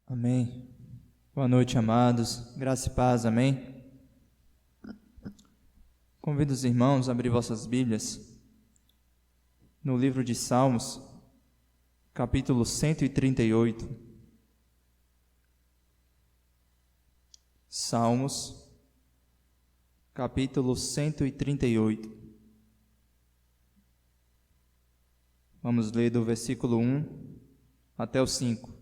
Amém. Boa noite, amados. Graça e paz, amém. Convido os irmãos a abrir vossas Bíblias no livro de Salmos, capítulo 138. Salmos, capítulo 138. Vamos ler do versículo 1 até o 5.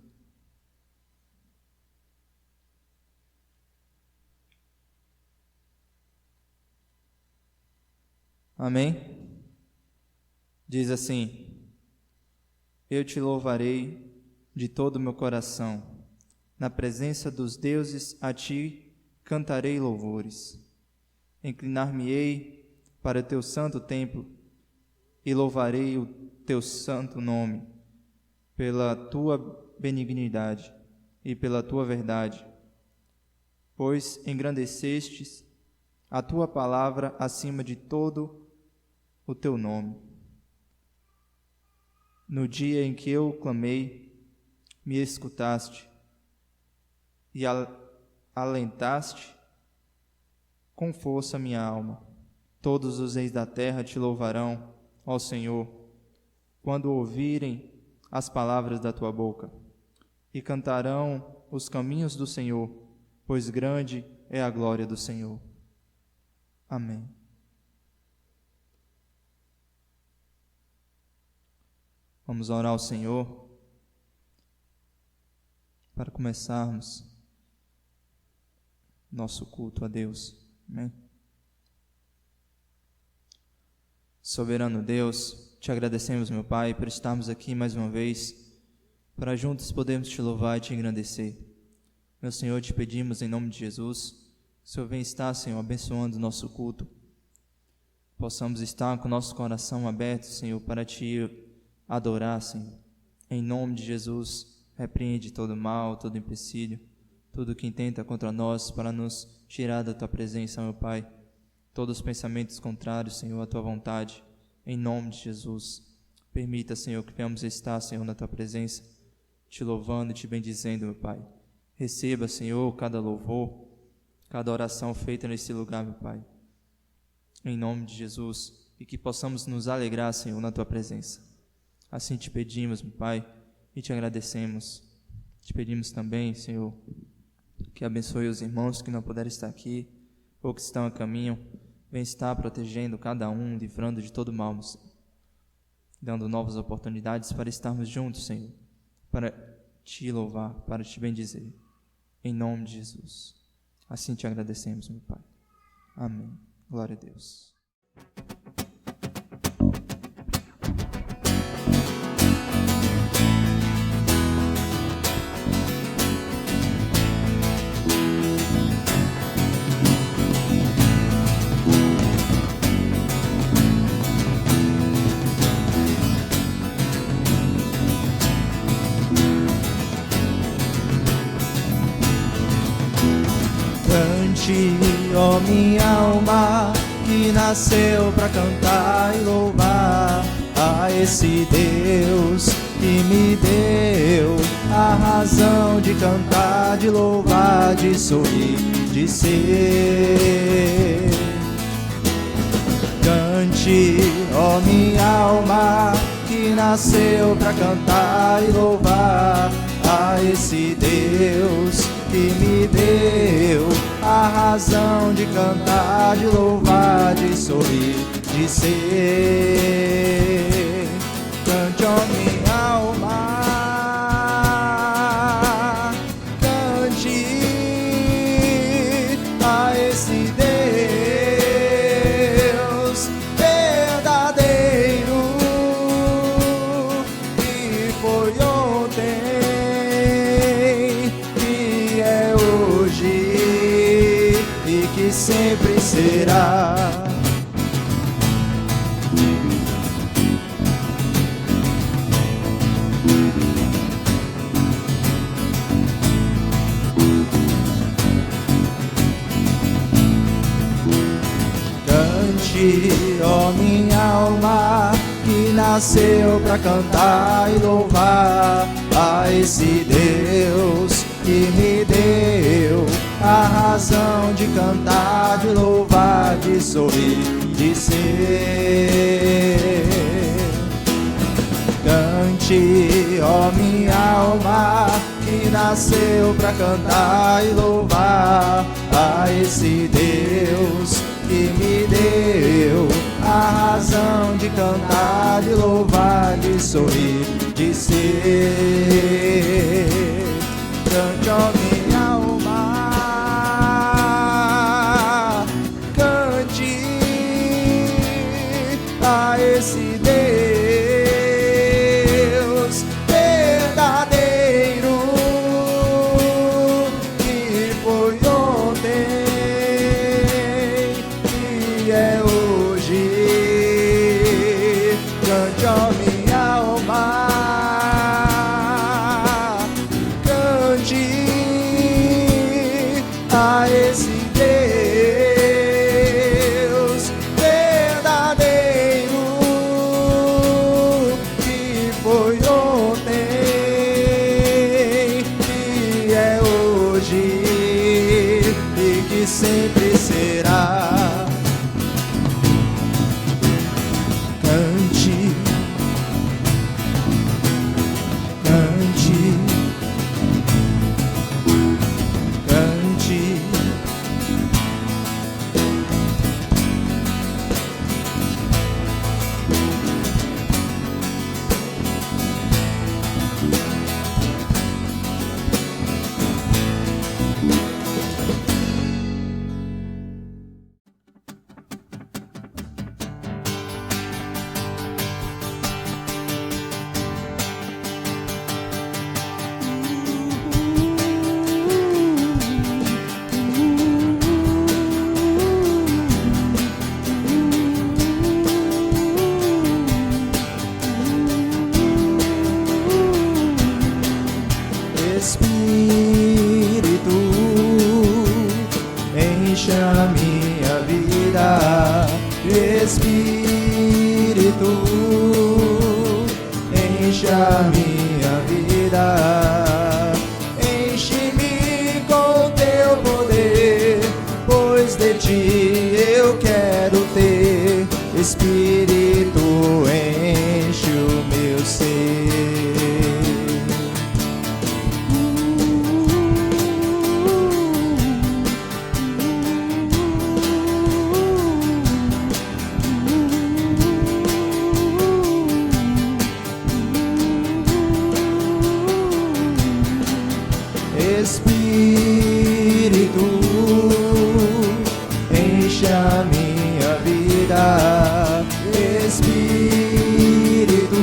Amém? Diz assim: Eu te louvarei de todo o meu coração, na presença dos deuses a ti cantarei louvores. Inclinar-me-ei para o teu santo templo e louvarei o teu santo nome, pela tua benignidade e pela tua verdade, pois engrandecestes a tua palavra acima de todo o teu nome. No dia em que eu clamei, me escutaste e alentaste com força minha alma. Todos os reis da terra te louvarão, ó Senhor, quando ouvirem as palavras da tua boca, e cantarão os caminhos do Senhor, pois grande é a glória do Senhor. Amém. Vamos orar ao Senhor para começarmos nosso culto a Deus. Amém. Soberano Deus, te agradecemos, meu Pai, por estarmos aqui mais uma vez, para juntos podermos te louvar e te engrandecer. Meu Senhor, te pedimos em nome de Jesus, que o Senhor venha estar, Senhor, abençoando o nosso culto. Possamos estar com o nosso coração aberto, Senhor, para te adorar, Senhor. Em nome de Jesus, repreende todo mal, todo empecilho, tudo que intenta contra nós para nos tirar da tua presença, meu Pai. Todos os pensamentos contrários, Senhor, à tua vontade, em nome de Jesus. Permita, Senhor, que venhamos estar, Senhor, na tua presença, te louvando e te bendizendo, meu Pai. Receba, Senhor, cada louvor, cada oração feita nesse lugar, meu Pai, em nome de Jesus, e que possamos nos alegrar, Senhor, na tua presença. Assim te pedimos, meu Pai, e te agradecemos. Te pedimos também, Senhor, que abençoe os irmãos que não puderam estar aqui, ou que estão a caminho. Vem estar protegendo cada um, livrando de todo mal, Senhor, dando novas oportunidades para estarmos juntos, Senhor, para te louvar, para te bendizer, em nome de Jesus. Assim te agradecemos, meu Pai. Amém. Glória a Deus. Ó minha alma, que nasceu para cantar e louvar a esse Deus que me deu a razão de cantar, de louvar, de sorrir, de ser. Cante, ó minha alma, que nasceu para cantar e louvar a esse Deus que me deu a razão de cantar, de louvar, de sorrir, de ser. Cante, ó minha alma, cante a esse Deus verdadeiro, que foi ontem, que é hoje e que sempre será. Cante, ó minha alma, que nasceu para cantar e louvar a esse Deus que me deu a razão de cantar, de louvar, de sorrir, de ser. Cante, ó minha alma, que nasceu pra cantar e louvar a esse Deus que me deu a razão de cantar, de louvar, de sorrir, de ser. Cante, ó minha alma, cante a esse Deus verdadeiro, que foi ontem e é hoje. Cante, ó minha alma, a esse Deus verdadeiro, que foi ontem, que é hoje e que sempre será. Cante, cante, cante. Espírito, enche a minha vida. Espírito, enche a minha vida. Enche-me com teu poder, pois de ti eu quero ter. Espírito, enche o meu ser. Espírito, enche a minha vida. Espírito,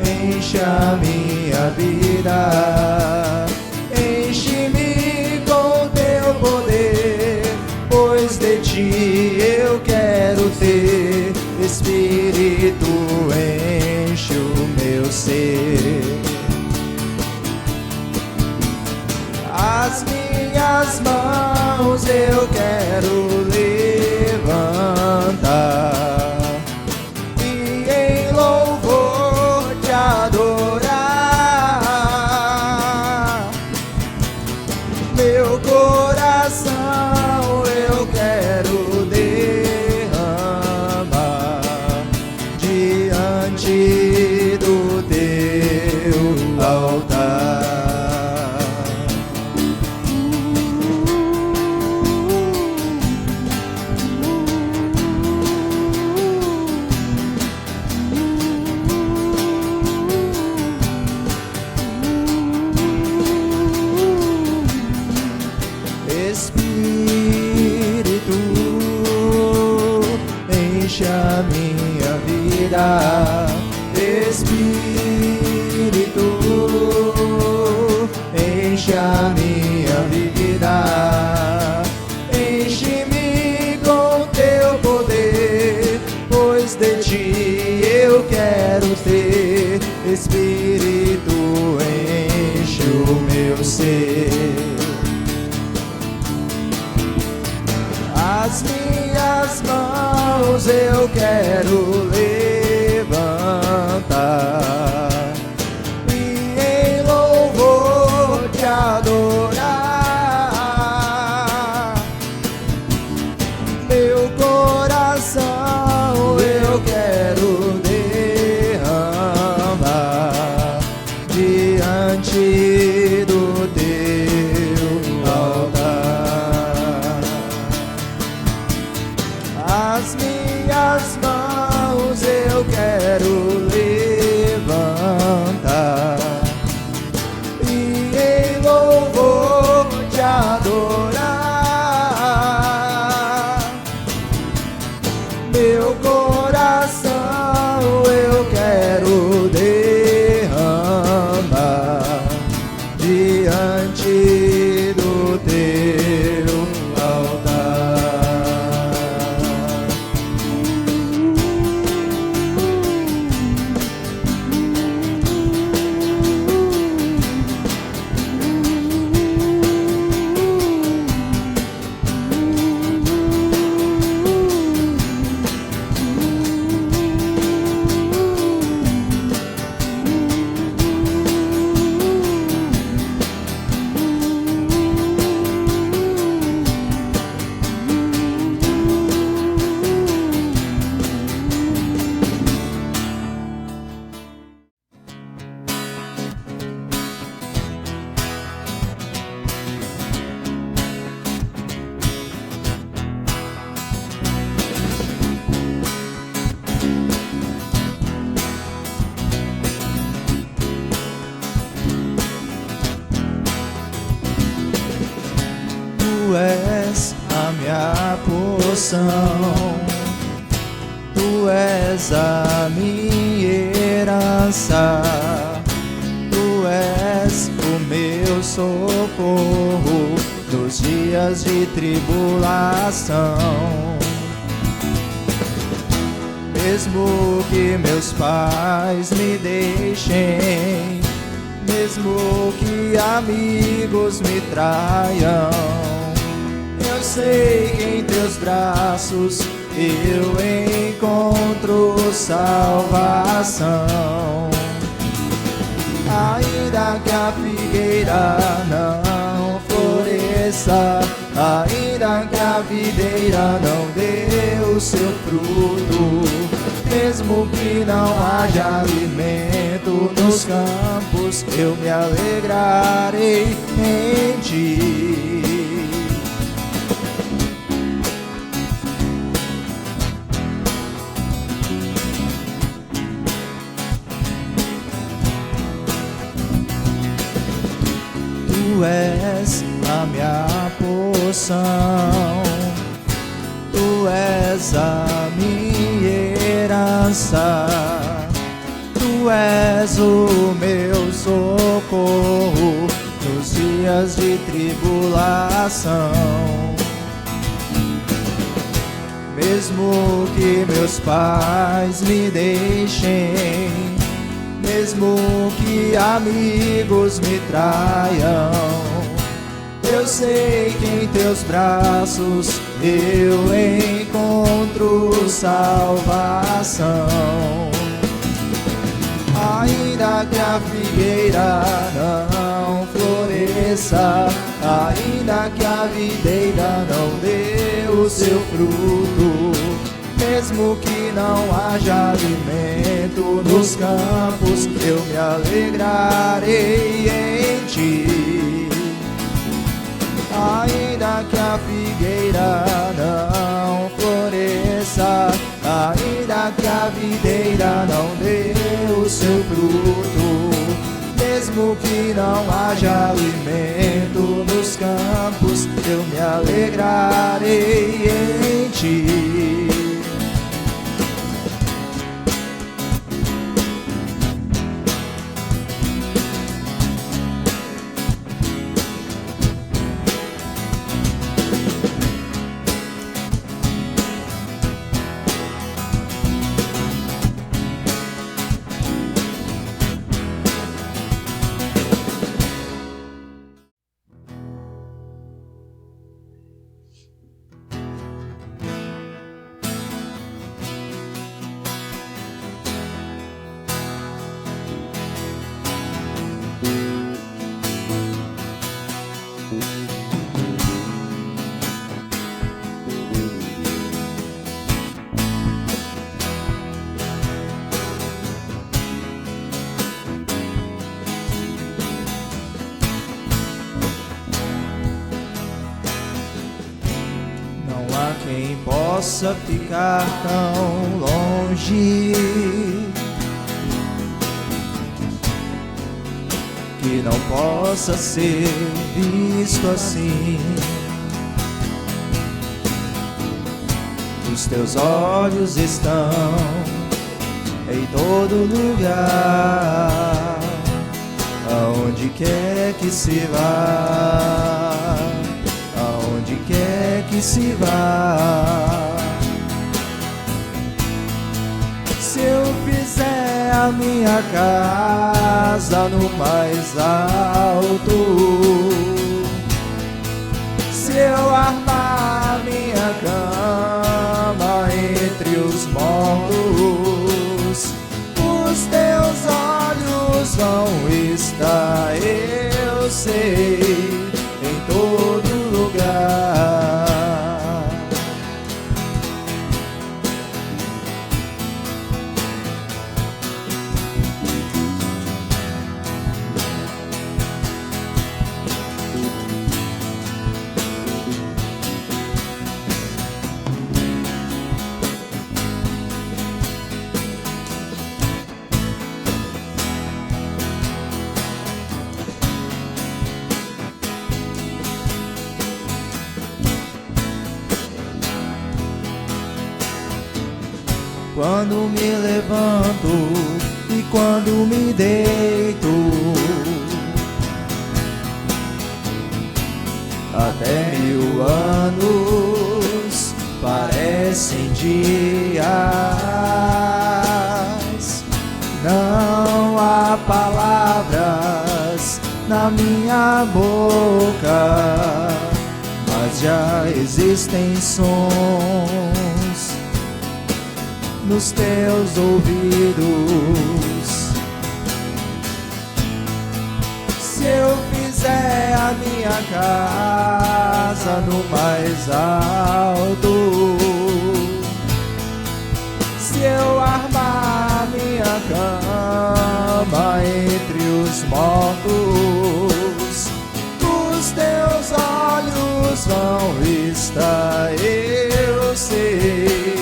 enche a minha vida. Enche-me com teu poder, pois de ti eu quero ter. Espírito, enche o meu ser. As minhas mãos eu quero levantar e em louvor te adorar. Meu coração eu quero derramar diante do teu altar. Espírito, enche a minha vida. Espírito, enche a minha vida. Enche-me com teu poder, pois de ti eu quero ter. Espírito, enche o meu ser. As minhas mãos eu quero levantar e em louvor porção. Tu és a minha herança, Tu és o meu socorro nos dias de tribulação. Mesmo que meus pais me deixem, mesmo que amigos me traiam, eu sei que em teus braços eu encontro salvação. Ainda que a figueira não floresça, ainda que a videira não dê o seu fruto, mesmo que não haja alimento nos campos, eu me alegrarei em ti. Tu és a minha porção, Tu és a minha herança, Tu és o meu socorro nos dias de tribulação. Mesmo que meus pais me deixem, mesmo que amigos me traiam, eu sei que em teus braços eu encontro salvação. Ainda que a figueira não floresça, ainda que a videira não dê o seu fruto, mesmo que não haja alimento nos campos, eu me alegrarei em ti. Ainda que a figueira não floresça, ainda que a videira não dê o seu fruto, mesmo que não haja alimento nos campos, eu me alegrarei em ti. Quem possa ficar tão longe, que não possa ser visto assim. Os teus olhos estão em todo lugar, aonde quer que se vá, aonde quer que se vá. Se eu fizer a minha casa no mais alto, se eu armar minha cama entre os mortos, os teus olhos vão estar, eu sei, em todo lugar. quando me levanto e quando me deito. Até 1000 anos parecem dias. Não há palavras na minha boca, mas já existem sons nos teus ouvidos. Se eu fizer a minha casa no mais alto, se eu armar minha cama entre os mortos, os teus olhos vão estar, eu sei,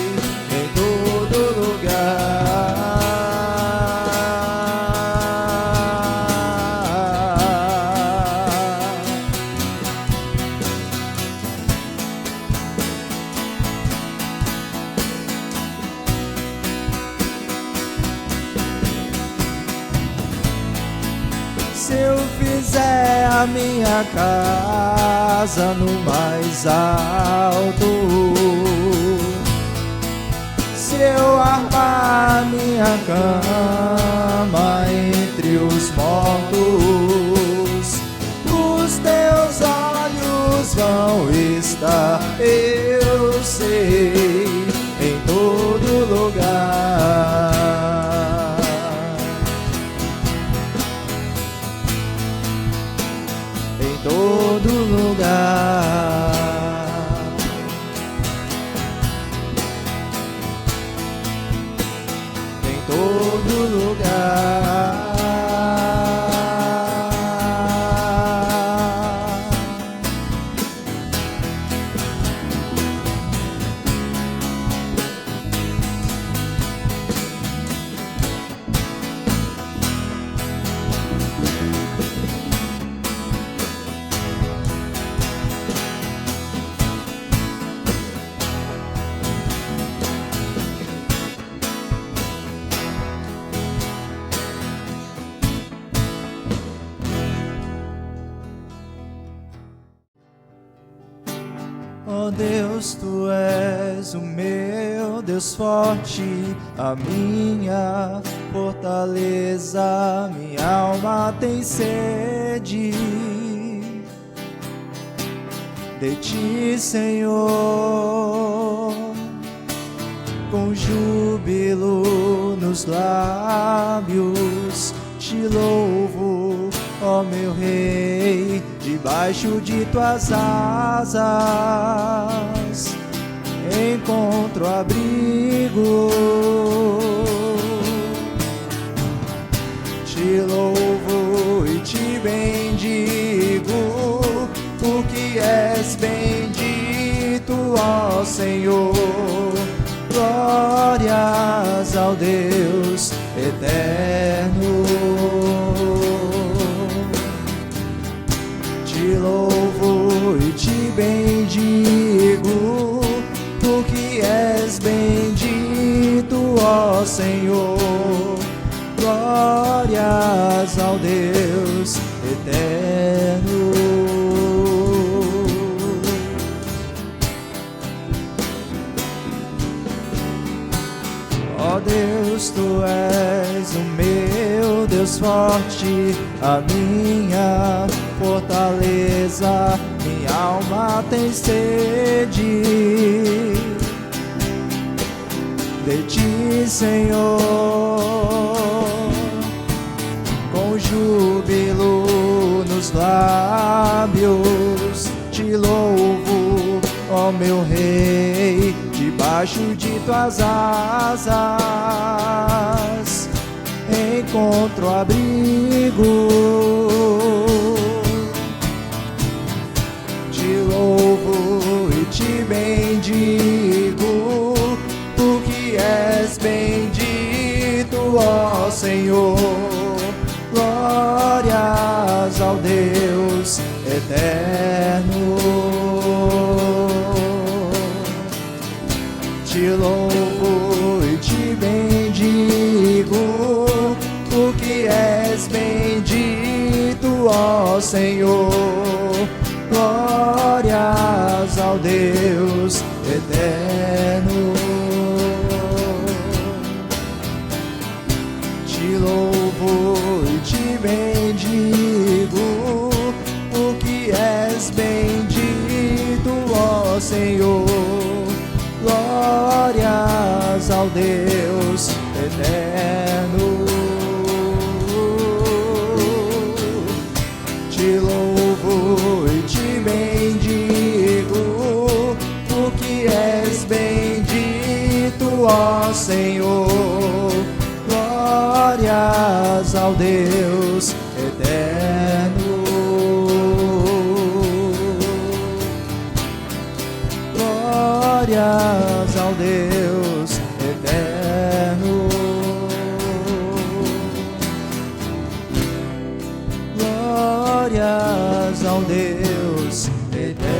em todo lugar. Se eu fizer a minha casa no mais alto, se eu armar minha cama entre os mortos, os teus olhos vão estar, eu sei, em todo lugar. Em todo lugar. Em todo lugar. Ó Deus, Tu és o meu Deus forte, a minha fortaleza, minha alma tem sede de Ti, Senhor, com júbilo nos lábios, Te louvo, ó meu Rei, debaixo de Tuas asas encontro abrigo. Te louvo e Te bendigo, porque és bendito, ó Senhor. Glórias ao Deus eterno. Te louvo e Te bendigo, porque és bendito, ó Senhor. Glórias ao Deus eterno. Ó Deus, Tu és o meu Deus forte, a minha fortaleza, minha alma tem sede de Ti, Senhor, com júbilo nos lábios, Te louvo, ó meu Rei, debaixo de Tuas asas encontro abrigo. Te louvo e Te bendigo, porque és bendito, ó Senhor. Glórias ao Deus eterno. Te louvo e Te és bendito, ó Senhor. Glórias ao Deus eterno. Te louvo e te bendigo, porque és bendito, ó Senhor. Glórias ao Deus eterno. Te louvo e te bendigo, porque és bendito, ó Senhor. Glórias ao Deus eterno. Glórias ao Deus eterno. Glórias ao Deus eterno.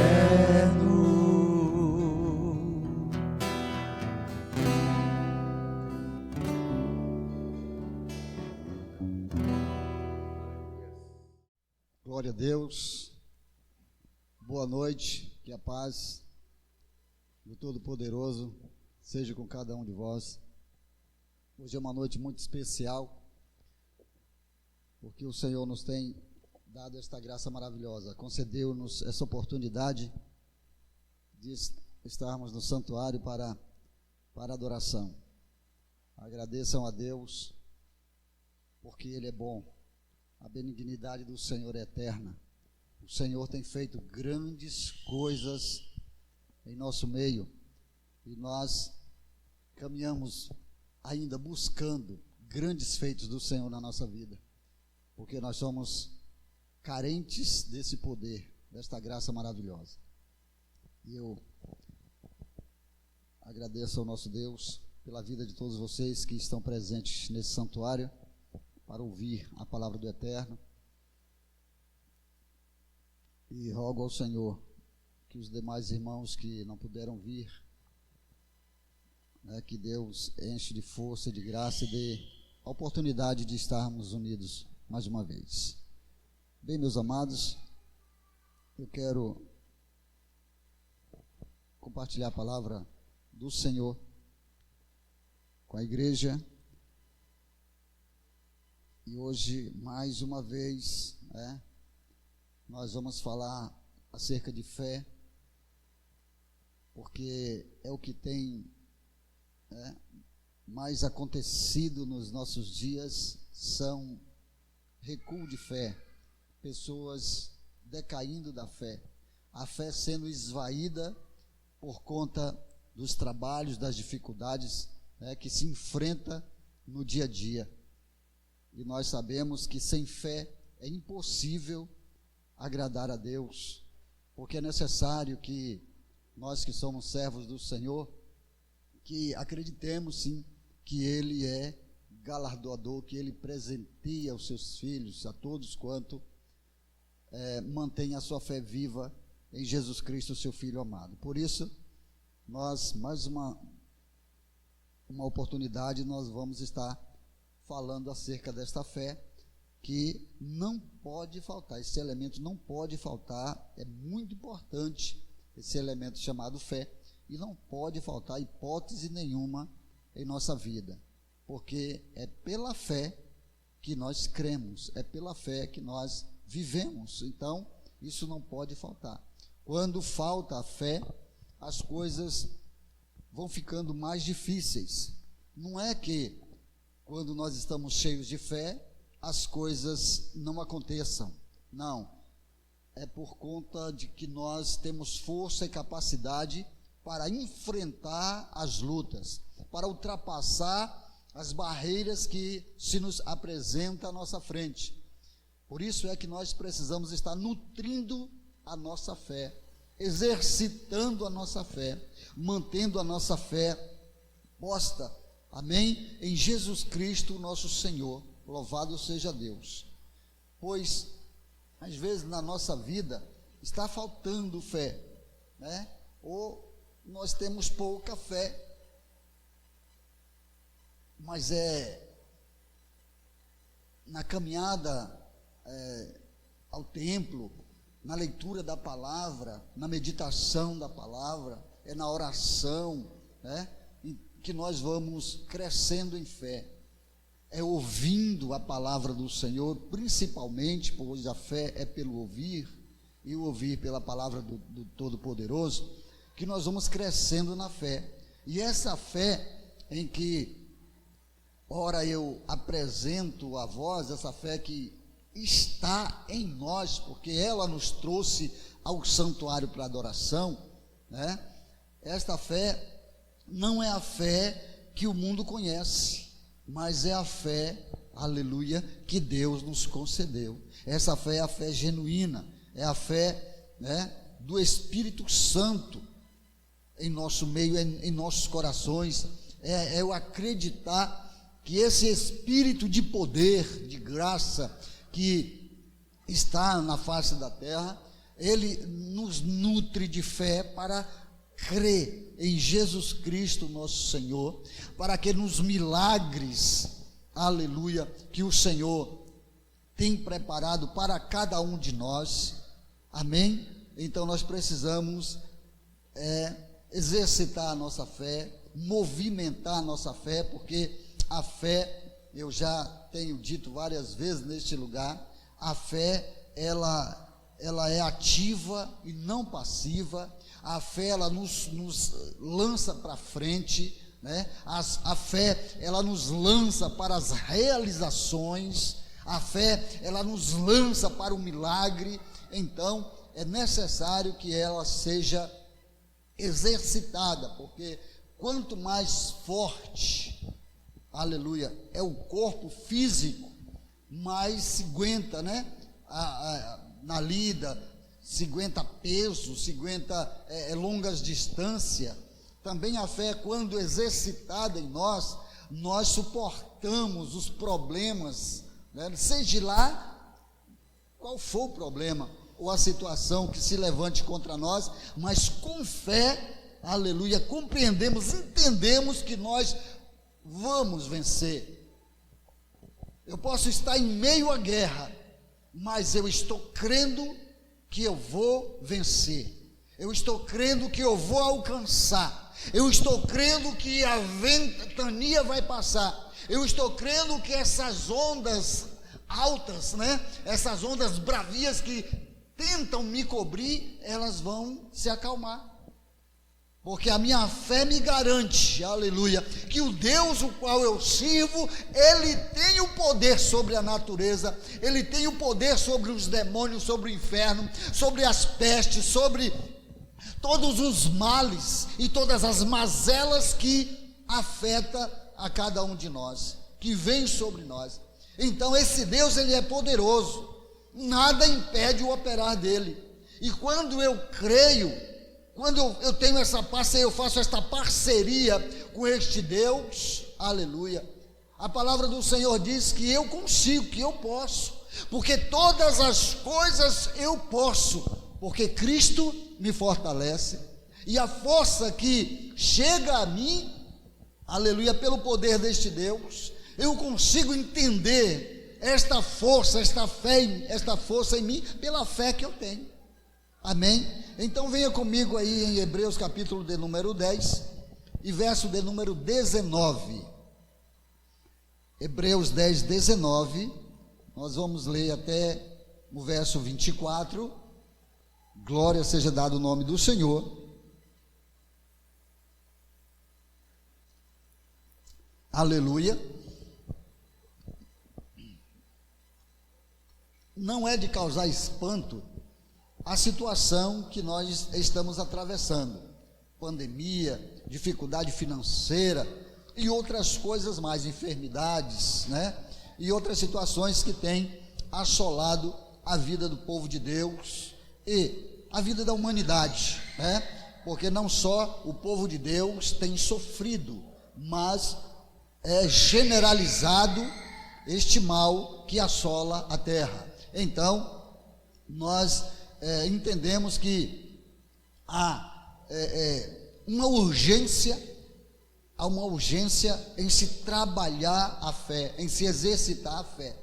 Glória a Deus. Boa noite, que a paz do Todo-Poderoso seja com cada um de vós. Hoje é uma noite muito especial, porque o Senhor nos tem dado esta graça maravilhosa, concedeu-nos essa oportunidade de estarmos no santuário para adoração. Agradeçam a Deus, porque Ele é bom. A benignidade do Senhor é eterna. O Senhor tem feito grandes coisas em nosso meio, e nós caminhamos ainda buscando grandes feitos do Senhor na nossa vida, porque nós somos carentes desse poder, desta graça maravilhosa. E eu agradeço ao nosso Deus pela vida de todos vocês que estão presentes nesse santuário para ouvir a palavra do Eterno, e rogo ao Senhor que os demais irmãos que não puderam vir, que Deus enche de força e de graça e dê a oportunidade de estarmos unidos mais uma vez. Bem, meus amados, eu quero compartilhar a palavra do Senhor com a igreja, e hoje, mais uma vez, nós vamos falar acerca de fé, porque é o que tem mais acontecido nos nossos dias, são recuo de fé, pessoas decaindo da fé, a fé sendo esvaída por conta dos trabalhos, das dificuldades que se enfrenta no dia a dia. E nós sabemos que sem fé é impossível agradar a Deus, porque é necessário que nós que somos servos do Senhor, que acreditemos sim que Ele é galardoador, que Ele presenteia os seus filhos, a todos quanto mantém a sua fé viva em Jesus Cristo, seu Filho amado. Por isso, nós, mais uma oportunidade, nós vamos estar falando acerca desta fé, que não pode faltar, esse elemento não pode faltar, é muito importante esse elemento chamado fé, e não pode faltar hipótese nenhuma em nossa vida, porque é pela fé que nós cremos, é pela fé que nós vivemos, então isso não pode faltar. Quando falta a fé, as coisas vão ficando mais difíceis. Não é que quando nós estamos cheios de fé, as coisas não aconteçam. Não. É por conta de que nós temos força e capacidade para enfrentar as lutas, para ultrapassar as barreiras que se nos apresentam à nossa frente. Por isso é que nós precisamos estar nutrindo a nossa fé, exercitando a nossa fé, mantendo a nossa fé posta, amém? Em Jesus Cristo, nosso Senhor, louvado seja Deus. Pois, às vezes na nossa vida, está faltando fé, ou nós temos pouca fé, mas na caminhada ao templo, na leitura da palavra, na meditação da palavra, é na oração, né, que nós vamos crescendo em fé. É ouvindo a palavra do Senhor, principalmente, pois a fé é pelo ouvir, e o ouvir pela palavra do Todo-Poderoso, que nós vamos crescendo na fé. E essa fé em que, ora, eu apresento a vós, essa fé que está em nós, porque ela nos trouxe ao santuário para adoração, né? Esta fé não é a fé que o mundo conhece, mas é a fé, aleluia, que Deus nos concedeu. Essa fé é a fé genuína, é a fé, né, do Espírito Santo em nosso meio, em nossos corações. É eu acreditar que esse Espírito de poder, de graça, que está na face da terra, ele nos nutre de fé para crer em Jesus Cristo nosso Senhor, para que nos milagres, aleluia, que o Senhor tem preparado para cada um de nós, amém? Então nós precisamos exercitar a nossa fé, movimentar a nossa fé, porque a fé, eu já tenho dito várias vezes neste lugar, a fé, ela é ativa e não passiva. A fé, ela nos lança para frente, né? A fé, ela nos lança para as realizações. A fé, ela nos lança para o milagre. Então, é necessário que ela seja exercitada, porque quanto mais forte, aleluia, é o corpo físico, mais se aguenta, né? Na lida, se aguenta peso, se aguenta longas distâncias. Também a fé, quando exercitada em nós, nós suportamos os problemas, né? Seja lá qual for o problema ou a situação que se levante contra nós, mas com fé, aleluia, compreendemos, entendemos que nós vamos vencer. Eu posso estar em meio à guerra, mas eu estou crendo que eu vou vencer. Eu estou crendo que eu vou alcançar. Eu estou crendo que a ventania vai passar. Eu estou crendo que essas ondas altas, né? Essas ondas bravias que tentam me cobrir, elas vão se acalmar. Porque a minha fé me garante, aleluia, que o Deus o qual eu sirvo, Ele tem o poder sobre a natureza, Ele tem o poder sobre os demônios, sobre o inferno, sobre as pestes, sobre todos os males e todas as mazelas que afetam a cada um de nós, que vem sobre nós. Então esse Deus, Ele é poderoso, nada impede o operar dEle. E quando eu creio, quando eu tenho essa parceria, eu faço esta parceria com este Deus, aleluia, a palavra do Senhor diz que eu consigo, que eu posso, porque todas as coisas eu posso, porque Cristo me fortalece, e a força que chega a mim, aleluia, pelo poder deste Deus, eu consigo entender esta força, esta fé, esta força em mim, pela fé que eu tenho, amém? Então venha comigo aí em Hebreus capítulo de número 10 e verso de número 19. Hebreus 10, 19, nós vamos ler até o verso 24. Glória seja dado o nome do Senhor. Aleluia. Não é de causar espanto a situação que nós estamos atravessando, pandemia, dificuldade financeira e outras coisas mais, enfermidades, né? E outras situações que têm assolado a vida do povo de Deus e a vida da humanidade, né? Porque não só o povo de Deus tem sofrido, mas é generalizado este mal que assola a terra. Então, nós entendemos que há uma urgência em se trabalhar a fé, em se exercitar a fé.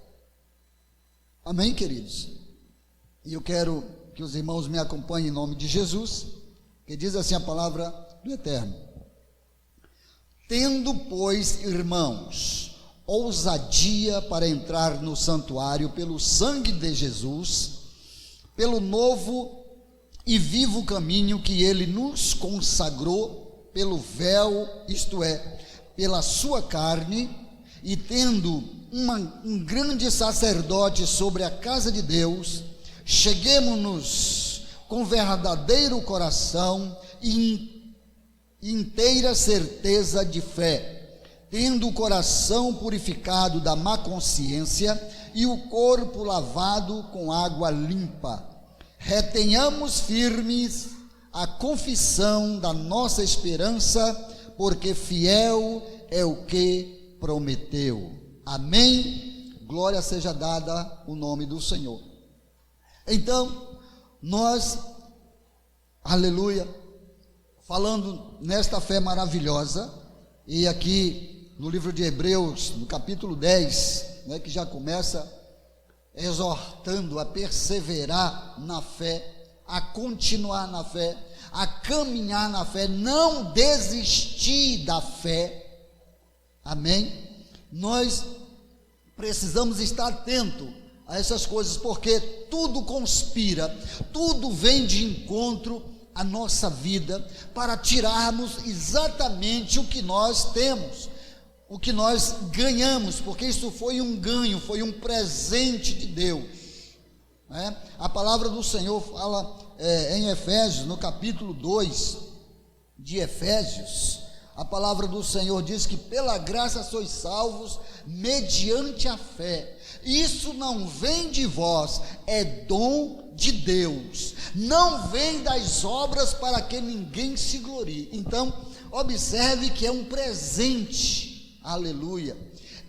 Amém, queridos? E eu quero que os irmãos me acompanhem em nome de Jesus, que diz assim a palavra do Eterno: tendo, pois, irmãos, ousadia para entrar no santuário pelo sangue de Jesus, pelo novo e vivo caminho que ele nos consagrou pelo véu, isto é, pela sua carne, e tendo um grande sacerdote sobre a casa de Deus, cheguemo-nos com verdadeiro coração e inteira certeza de fé, tendo o coração purificado da má consciência e o corpo lavado com água limpa. Retenhamos firmes a confissão da nossa esperança, porque fiel é o que prometeu. Amém? Glória seja dada o nome do Senhor. Então, nós, aleluia, falando nesta fé maravilhosa, e aqui no livro de Hebreus, no capítulo 10, né, que já começa exortando a perseverar na fé, a continuar na fé, a caminhar na fé, não desistir da fé. Amém? Nós precisamos estar atento a essas coisas, porque tudo conspira, tudo vem de encontro à nossa vida para tirarmos exatamente o que nós temos, o que nós ganhamos, porque isso foi um ganho, foi um presente de Deus, né? A palavra do Senhor fala em Efésios, no capítulo 2 de Efésios, a palavra do Senhor diz que pela graça sois salvos mediante a fé. Isso não vem de vós, é dom de Deus, não vem das obras para que ninguém se glorie. Então, observe que é um presente, aleluia,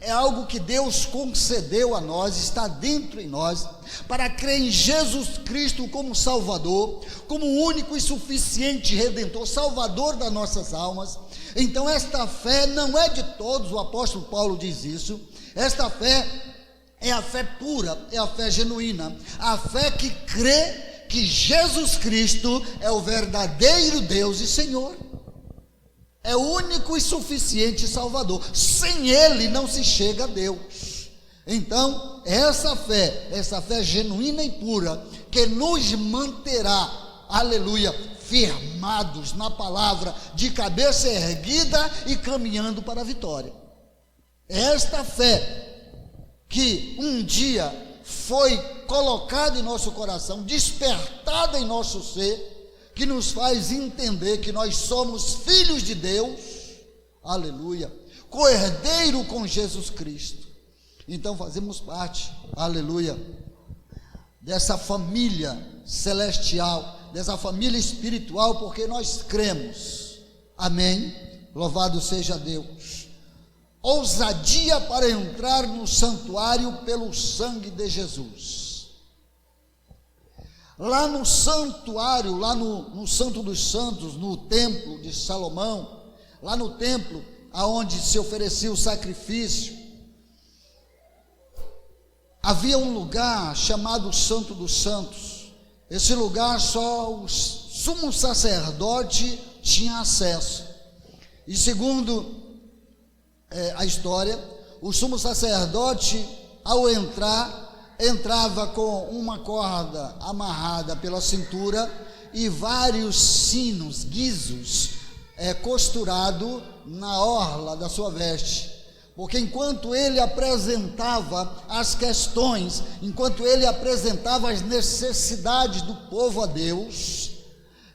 é algo que Deus concedeu a nós, está dentro em nós, para crer em Jesus Cristo como Salvador, como único e suficiente Redentor, Salvador das nossas almas. Então esta fé não é de todos, o apóstolo Paulo diz isso. Esta fé é a fé pura, é a fé genuína, a fé que crê que Jesus Cristo é o verdadeiro Deus e Senhor, é o único e suficiente Salvador. Sem Ele não se chega a Deus. Então essa fé genuína e pura, que nos manterá, aleluia, firmados na palavra, de cabeça erguida e caminhando para a vitória. Esta fé que um dia foi colocada em nosso coração, despertada em nosso ser, que nos faz entender que nós somos filhos de Deus, aleluia, co-herdeiro com Jesus Cristo. Então fazemos parte, aleluia, dessa família celestial, dessa família espiritual, porque nós cremos. Amém? Louvado seja Deus. Ousadia para entrar no santuário pelo sangue de Jesus. Lá no santuário, lá no Santo dos Santos, no templo de Salomão, lá no templo aonde se oferecia o sacrifício, havia um lugar chamado Santo dos Santos. Esse lugar só o sumo sacerdote tinha acesso. E segundo a história, o sumo sacerdote, ao entrar, entrava com uma corda amarrada pela cintura e vários sinos, guizos, costurado na orla da sua veste, porque enquanto ele apresentava as questões, enquanto ele apresentava as necessidades do povo a Deus,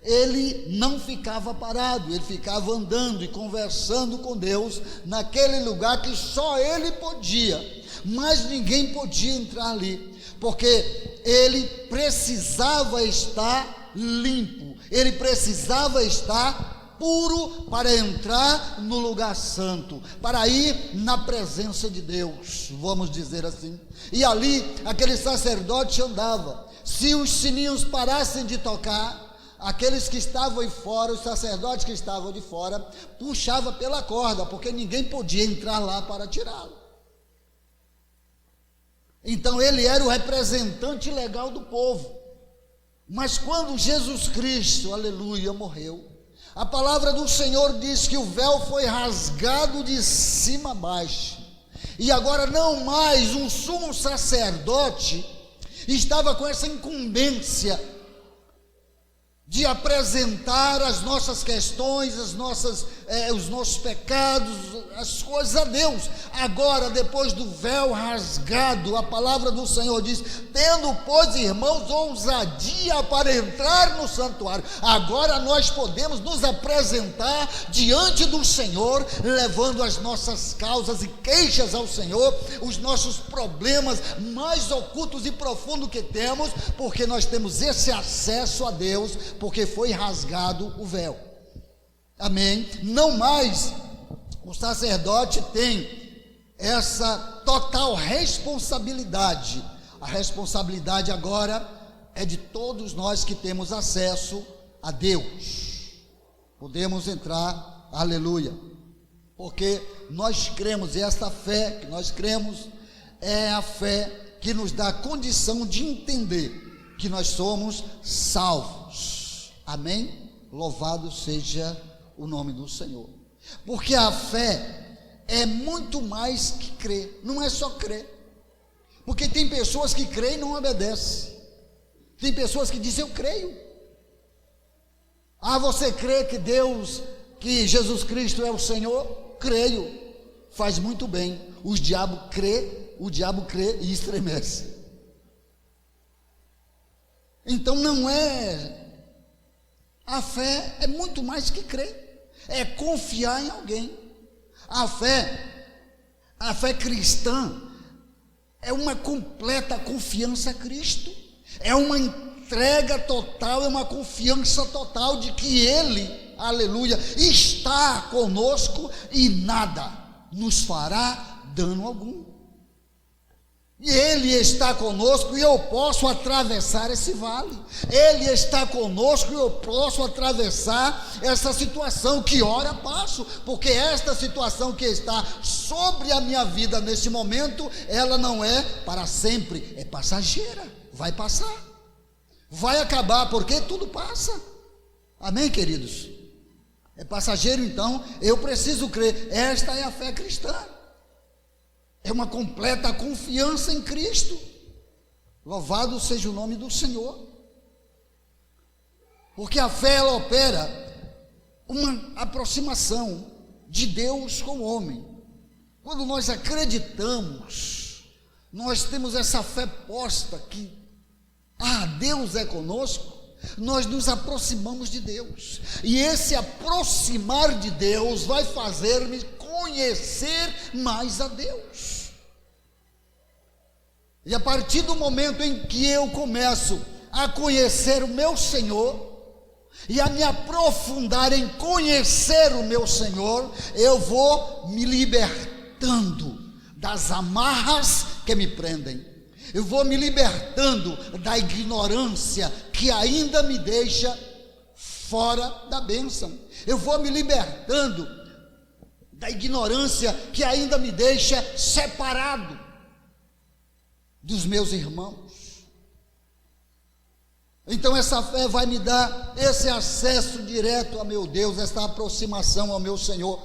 ele não ficava parado, ele ficava andando e conversando com Deus naquele lugar que só ele podia, mas ninguém podia entrar ali, porque ele precisava estar limpo, ele precisava estar puro para entrar no lugar santo, para ir na presença de Deus, vamos dizer assim. E ali aquele sacerdote andava, se os sininhos parassem de tocar, aqueles que estavam de fora, os sacerdotes que estavam de fora, puxava pela corda, porque ninguém podia entrar lá para tirá-lo. Então ele era o representante legal do povo. Mas quando Jesus Cristo, aleluia, morreu, a palavra do Senhor diz que o véu foi rasgado de cima a baixo. E agora não mais um sumo sacerdote estava com essa incumbência de apresentar as nossas questões, os nossos pecados, as coisas a Deus. Agora, depois do véu rasgado, a palavra do Senhor diz: tendo, pois, irmãos, ousadia para entrar no santuário, agora nós podemos nos apresentar diante do Senhor, levando as nossas causas e queixas ao Senhor, os nossos problemas mais ocultos e profundos que temos, porque nós temos esse acesso a Deus, porque foi rasgado o véu. Amém? Não mais o sacerdote tem essa total responsabilidade. A responsabilidade agora é de todos nós que temos acesso a Deus. Podemos entrar, aleluia, porque nós cremos, e esta fé que nós cremos é a fé que nos dá a condição de entender que nós somos salvos. Amém? Louvado seja o nome do Senhor. Porque a fé é muito mais que crer, não é só crer. Porque tem pessoas que creem e não obedecem. Tem pessoas que dizem: eu creio. Ah, você crê que Deus, que Jesus Cristo é o Senhor? Creio. Faz muito bem. O diabo crê e estremece. Então não é. A fé é muito mais que crer, é confiar em alguém. A fé cristã é uma completa confiança a Cristo, é uma entrega total, é uma confiança total de que Ele, aleluia, está conosco e nada nos fará dano algum. E Ele está conosco e eu posso atravessar esse vale. Ele está conosco e eu posso atravessar essa situação que ora passo, porque esta situação que está sobre a minha vida nesse momento, ela não é para sempre, é passageira, vai passar, vai acabar, porque tudo passa. Amém, queridos? É passageiro, então eu preciso crer. Esta é a fé cristã. É uma completa confiança em Cristo. Louvado seja o nome do Senhor. Porque a fé, ela opera uma aproximação de Deus com o homem. Quando nós acreditamos, nós temos essa fé posta que Deus é conosco, nós nos aproximamos de Deus. E esse aproximar de Deus vai fazer-me conhecer mais a Deus. E a partir do momento em que eu começo a conhecer o meu Senhor e a me aprofundar em conhecer o meu Senhor, eu vou me libertando das amarras que me prendem. Eu vou me libertando da ignorância que ainda me deixa fora da bênção. Eu vou me libertando da ignorância que ainda me deixa separado dos meus irmãos. Então essa fé vai me dar esse acesso direto a meu Deus, essa aproximação ao meu Senhor,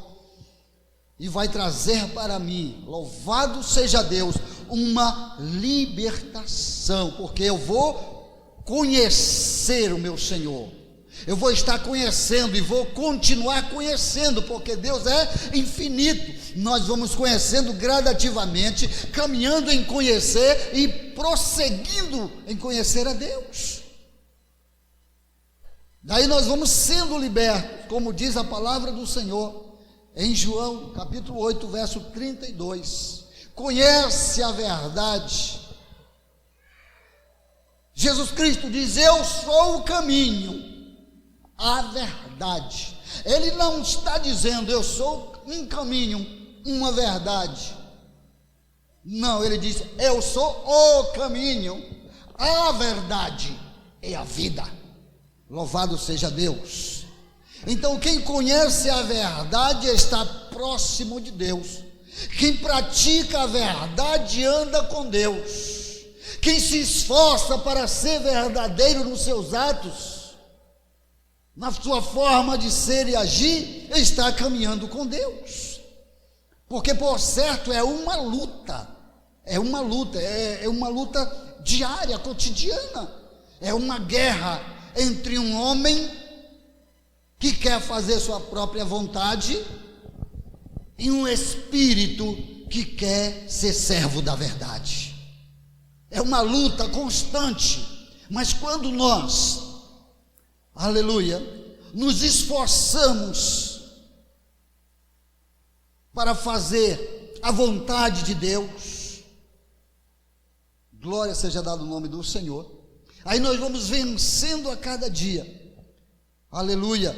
e vai trazer para mim, louvado seja Deus, uma libertação, porque eu vou conhecer o meu Senhor. Eu vou estar conhecendo e vou continuar conhecendo, porque Deus é infinito. Nós vamos conhecendo gradativamente, caminhando em conhecer e prosseguindo em conhecer a Deus. Daí nós vamos sendo libertos, como diz a palavra do Senhor em João, capítulo 8, verso 32. Conhece a verdade. Jesus Cristo diz: eu sou o caminho, a verdade. Ele não está dizendo: eu sou um caminho, uma verdade. Não, ele diz: eu sou o caminho, a verdade e a vida. Louvado seja Deus. Então quem conhece a verdade está próximo de Deus. Quem pratica a verdade anda com Deus. Quem se esforça para ser verdadeiro nos seus atos, na sua forma de ser e agir, está caminhando com Deus. Porque, por certo, é uma luta diária, cotidiana. É uma guerra entre um homem que quer fazer sua própria vontade e um espírito que quer ser servo da verdade. É uma luta constante, mas quando nós, aleluia, nos esforçamos para fazer a vontade de Deus, glória seja dada o nome do Senhor, aí nós vamos vencendo a cada dia, aleluia,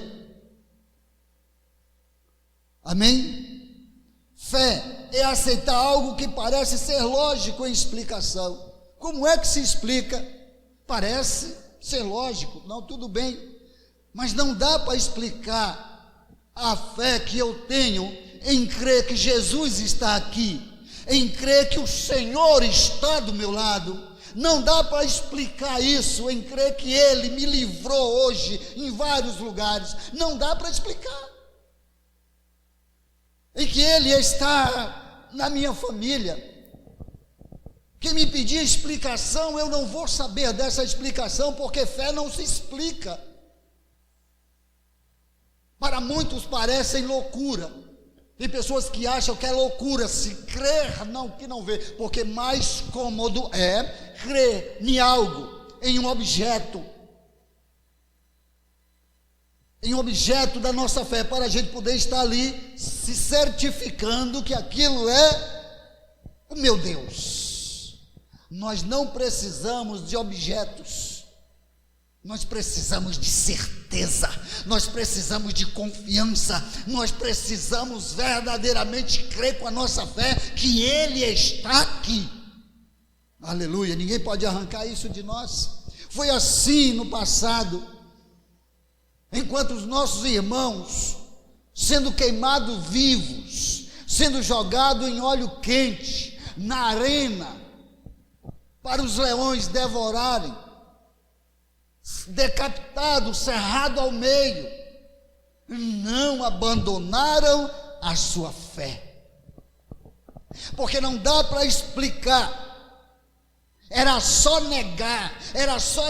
amém? Fé é aceitar algo que parece ser lógico em explicação. Como é que se explica? Parece ser lógico, não, tudo bem, mas não dá para explicar a fé que eu tenho em crer que Jesus está aqui, em crer que o Senhor está do meu lado. Não dá para explicar isso em crer que Ele me livrou hoje em vários lugares. Não dá para explicar. Em que Ele está na minha família. Quem me pedir explicação, eu não vou saber dessa explicação, porque fé não se explica. Para muitos parecem loucura. Tem pessoas que acham que é loucura se crer não que não vê, porque mais cômodo é crer em algo, em um objeto da nossa fé, para a gente poder estar ali se certificando que aquilo é o meu Deus. Nós não precisamos de objetos, nós precisamos de certeza, nós precisamos de confiança, nós precisamos verdadeiramente crer com a nossa fé que Ele está aqui. Aleluia, ninguém pode arrancar isso de nós. Foi assim no passado, enquanto os nossos irmãos, sendo queimados vivos, sendo jogados em óleo quente, na arena, para os leões devorarem, decapitado, cerrado ao meio, não abandonaram a sua fé, porque não dá para explicar, era só negar, era só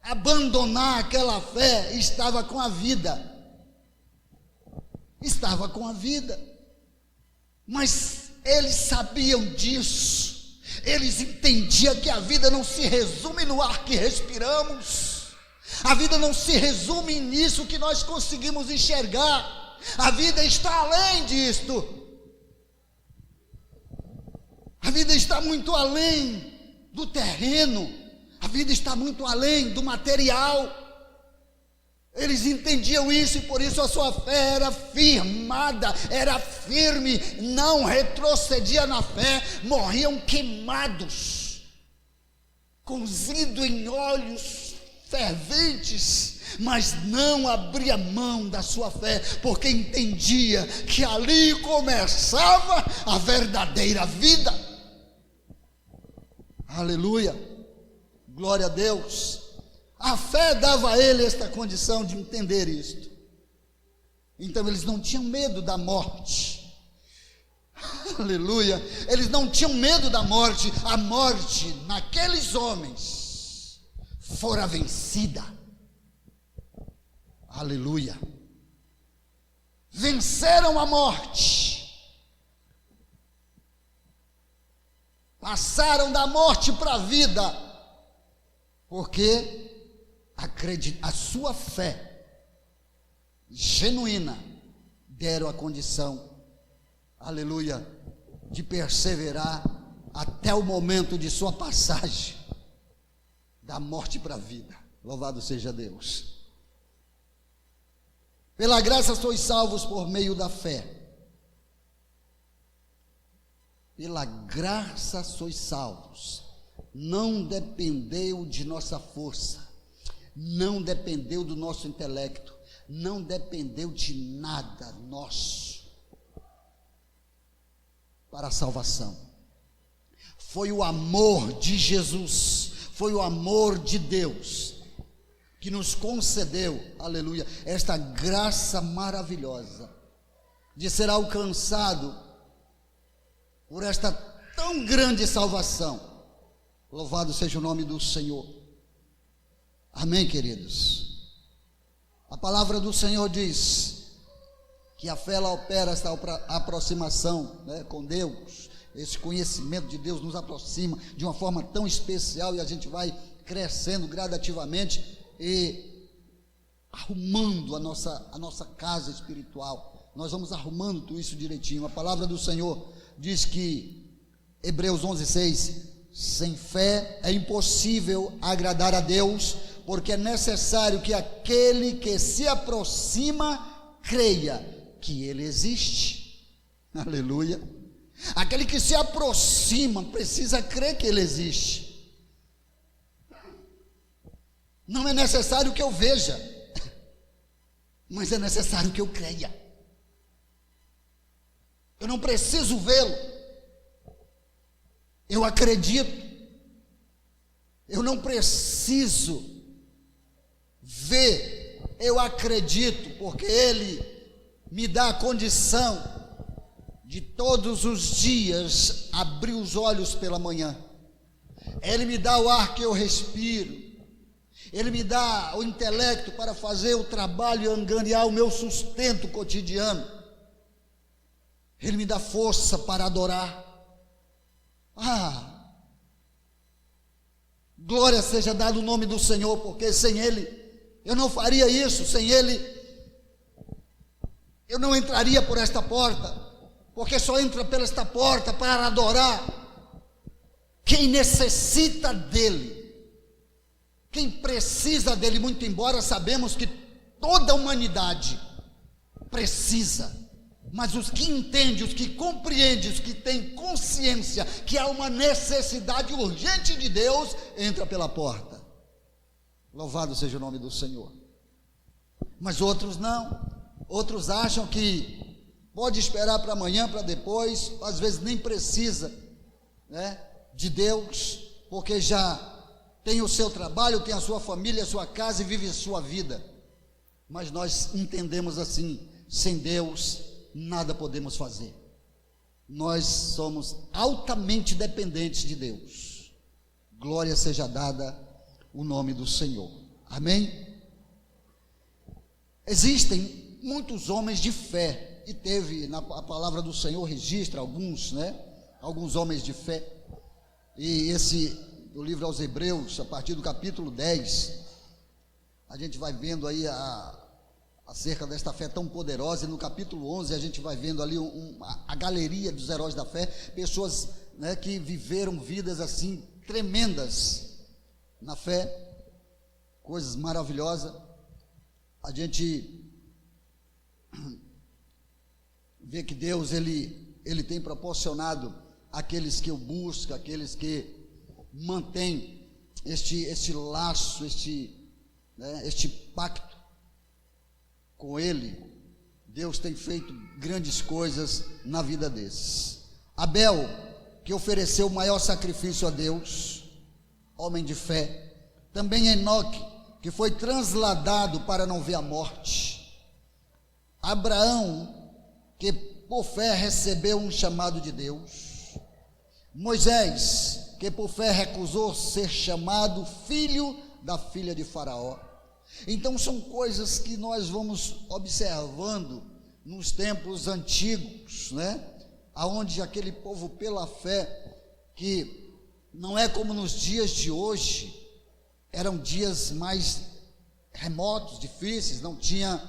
abandonar aquela fé. Estava com a vida, mas eles sabiam disso. Eles entendiam que a vida não se resume no ar que respiramos, a vida não se resume nisso que nós conseguimos enxergar, a vida está além disto, a vida está muito além do terreno, a vida está muito além do material. Eles entendiam isso e por isso a sua fé era firmada, era firme, não retrocedia na fé, morriam queimados, cozido em óleos ferventes, mas não abria mão da sua fé, porque entendia que ali começava a verdadeira vida. Aleluia, glória a Deus. A fé dava a ele esta condição de entender isto. Então eles não tinham medo da morte. Aleluia. Eles não tinham medo da morte. A morte naqueles homens fora vencida. Aleluia. Venceram a morte. Passaram da morte para a vida. Porque a sua fé genuína deram a condição, aleluia, de perseverar até o momento de sua passagem da morte para a vida. Louvado seja Deus. Pela graça sois salvos por meio da fé. Pela graça sois salvos. Não dependeu de nossa força, não dependeu do nosso intelecto, não dependeu de nada nosso. para a salvação. Foi o amor de Jesus, foi o amor de Deus que nos concedeu, aleluia, esta graça maravilhosa de ser alcançado por esta tão grande salvação. Louvado seja o nome do Senhor. Amém, queridos? A palavra do Senhor diz que a fé, ela opera esta aproximação, né, com Deus. Esse conhecimento de Deus nos aproxima de uma forma tão especial, e a gente vai crescendo gradativamente e arrumando a nossa casa espiritual. Nós vamos arrumando tudo isso direitinho. A palavra do Senhor diz que, Hebreus 11:6, sem fé é impossível agradar a Deus, porque é necessário que aquele que se aproxima creia que Ele existe. Aleluia. Aquele que se aproxima precisa crer que Ele existe. Não é necessário que eu veja, mas é necessário que eu creia. Eu não preciso vê-lo, eu acredito. Eu não preciso ver, eu acredito, porque Ele me dá a condição de todos os dias abrir os olhos pela manhã. Ele me dá o ar que eu respiro, Ele me dá o intelecto para fazer o trabalho e angariar o meu sustento cotidiano, Ele me dá força para adorar. Glória seja dado o nome do Senhor, porque sem Ele eu não faria isso, sem Ele eu não entraria por esta porta, porque só entra por esta porta para adorar quem necessita dEle, quem precisa dEle, muito embora sabemos que toda a humanidade precisa, mas os que entendem, os que compreendem, os que têm consciência que há uma necessidade urgente de Deus, entra pela porta. Louvado seja o nome do Senhor. Mas outros não, outros acham que pode esperar para amanhã, para depois, às vezes nem precisa, né, de Deus, porque já tem o seu trabalho, tem a sua família, a sua casa e vive a sua vida. Mas nós entendemos assim: sem Deus nada podemos fazer. Nós somos altamente dependentes de Deus. Glória seja dada o nome do Senhor. Amém? Existem muitos homens de fé, e teve, a palavra do Senhor registra alguns, né? Alguns homens de fé. E o livro aos Hebreus, a partir do capítulo 10, a gente vai vendo aí acerca desta fé tão poderosa, e no capítulo 11 a gente vai vendo ali a galeria dos heróis da fé, pessoas, né, que viveram vidas assim tremendas na fé, coisas maravilhosas. A gente vê que Deus ele tem proporcionado aqueles que o buscam, aqueles que mantêm este laço, este pacto com Ele. Deus tem feito grandes coisas na vida desses. Abel, que ofereceu o maior sacrifício a Deus, homem de fé. Também Enoque, que foi transladado para não ver a morte. Abraão, que por fé recebeu um chamado de Deus. Moisés, que por fé recusou ser chamado filho da filha de Faraó. Então são coisas que nós vamos observando nos tempos antigos, né? Aonde aquele povo pela fé, que não é como nos dias de hoje, eram dias mais remotos, difíceis, não tinha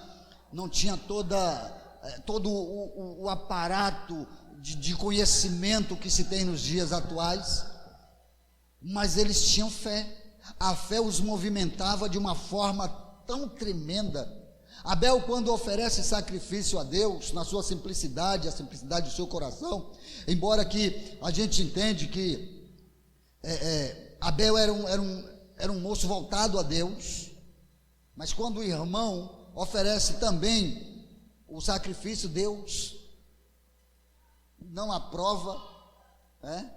todo o aparato de conhecimento que se tem nos dias atuais, mas eles tinham fé. A fé os movimentava de uma forma tão tremenda. Abel, quando oferece sacrifício a Deus, na sua simplicidade, a simplicidade do seu coração, embora que a gente entende que Abel era um moço voltado a Deus, mas quando o irmão oferece também o sacrifício, Deus não aprova, né?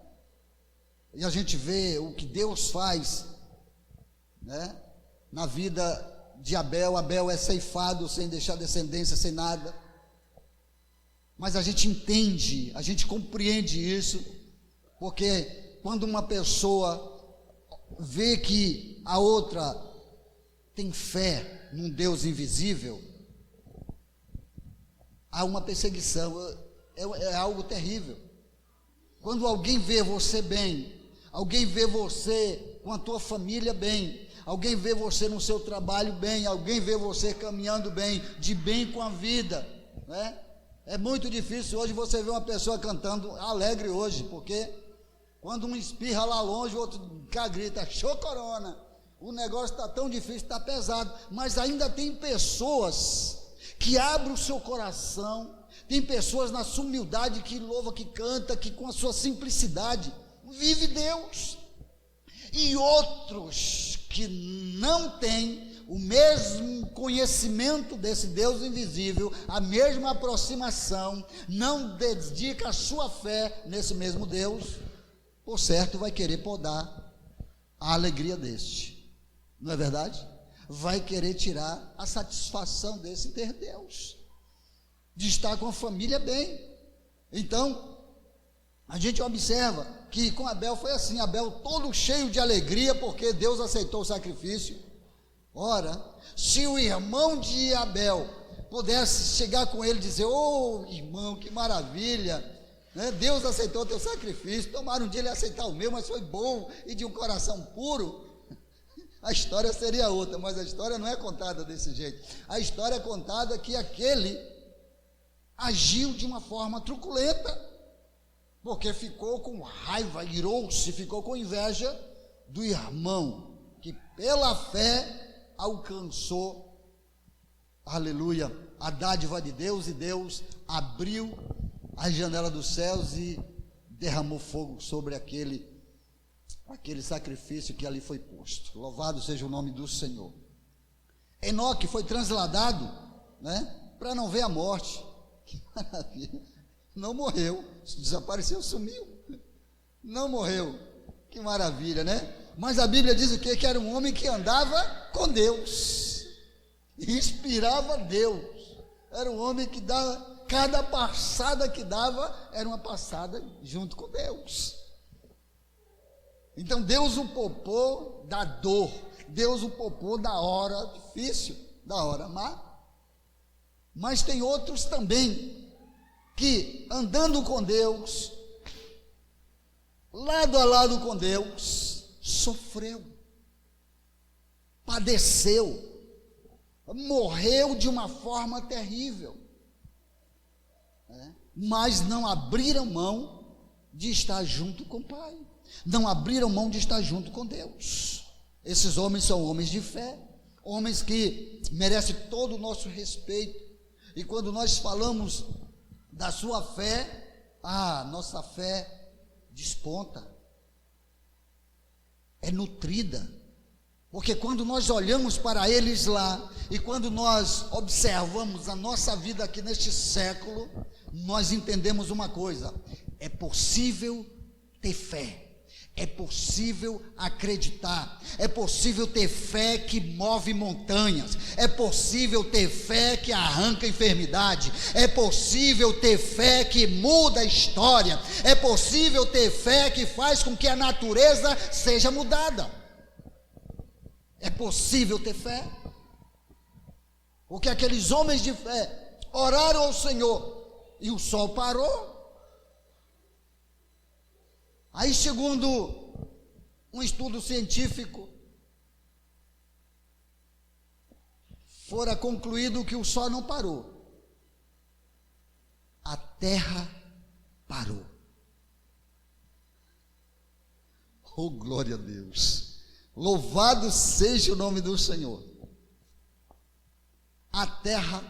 E a gente vê o que Deus faz, né, na vida de Abel. Abel é ceifado sem deixar descendência, sem nada. Mas a gente entende, a gente compreende isso, porque quando uma pessoa vê que a outra tem fé num Deus invisível, há uma perseguição, é algo terrível. Quando alguém vê você bem, alguém vê você com a tua família bem, alguém vê você no seu trabalho bem, alguém vê você caminhando bem, de bem com a vida, né? É muito difícil hoje você ver uma pessoa cantando alegre hoje, porque quando um espirra lá longe, o outro cá grita, show corona, o negócio está tão difícil, está pesado, mas ainda tem pessoas que abrem o seu coração, tem pessoas na sua humildade que louva, que canta, que com a sua simplicidade vive Deus, e outros que não têm o mesmo conhecimento desse Deus invisível, a mesma aproximação, não dedica a sua fé nesse mesmo Deus, por certo vai querer podar a alegria deste, não é verdade? Vai querer tirar a satisfação desse ter Deus, de estar com a família bem. Então a gente observa que com Abel foi assim, Abel todo cheio de alegria, porque Deus aceitou o sacrifício. Ora, se o irmão de Abel pudesse chegar com ele e dizer, ô irmão, que maravilha, né? Deus aceitou o teu sacrifício, tomara um dia ele aceitar o meu, mas foi bom e de um coração puro, a história seria outra, mas a história não é contada desse jeito. A história é contada que aquele agiu de uma forma truculenta, porque ficou com raiva, irou-se, ficou com inveja do irmão, que pela fé alcançou, aleluia, a dádiva de Deus, e Deus abriu a janela dos céus e derramou fogo sobre aquele sacrifício que ali foi posto. Louvado seja o nome do Senhor. Enoque foi transladado, né, para não ver a morte. Que maravilha, não morreu, desapareceu, sumiu, não morreu, que maravilha, né? Mas a Bíblia diz o quê? Que era um homem que andava com Deus, inspirava Deus, era um homem que dava, cada passada que dava, era uma passada junto com Deus. Então Deus o poupou da dor, Deus o poupou da hora difícil, da hora má. Mas tem outros também, que andando com Deus, lado a lado com Deus, sofreu, padeceu, morreu de uma forma terrível, né? Mas não abriram mão de estar junto com o Pai, não abriram mão de estar junto com Deus. Esses homens são homens de fé, homens que merecem todo o nosso respeito. E quando nós falamos da sua fé, nossa fé desponta, é nutrida, porque quando nós olhamos para eles lá, e quando nós observamos a nossa vida aqui neste século, nós entendemos uma coisa: é possível ter fé, é possível acreditar, é possível ter fé que move montanhas, é possível ter fé que arranca enfermidade, é possível ter fé que muda a história, é possível ter fé que faz com que a natureza seja mudada. É possível ter fé, porque aqueles homens de fé oraram ao Senhor e o sol parou. Aí, segundo um estudo científico, fora concluído que o sol não parou, a terra parou. Oh, glória a Deus, louvado seja o nome do Senhor. A terra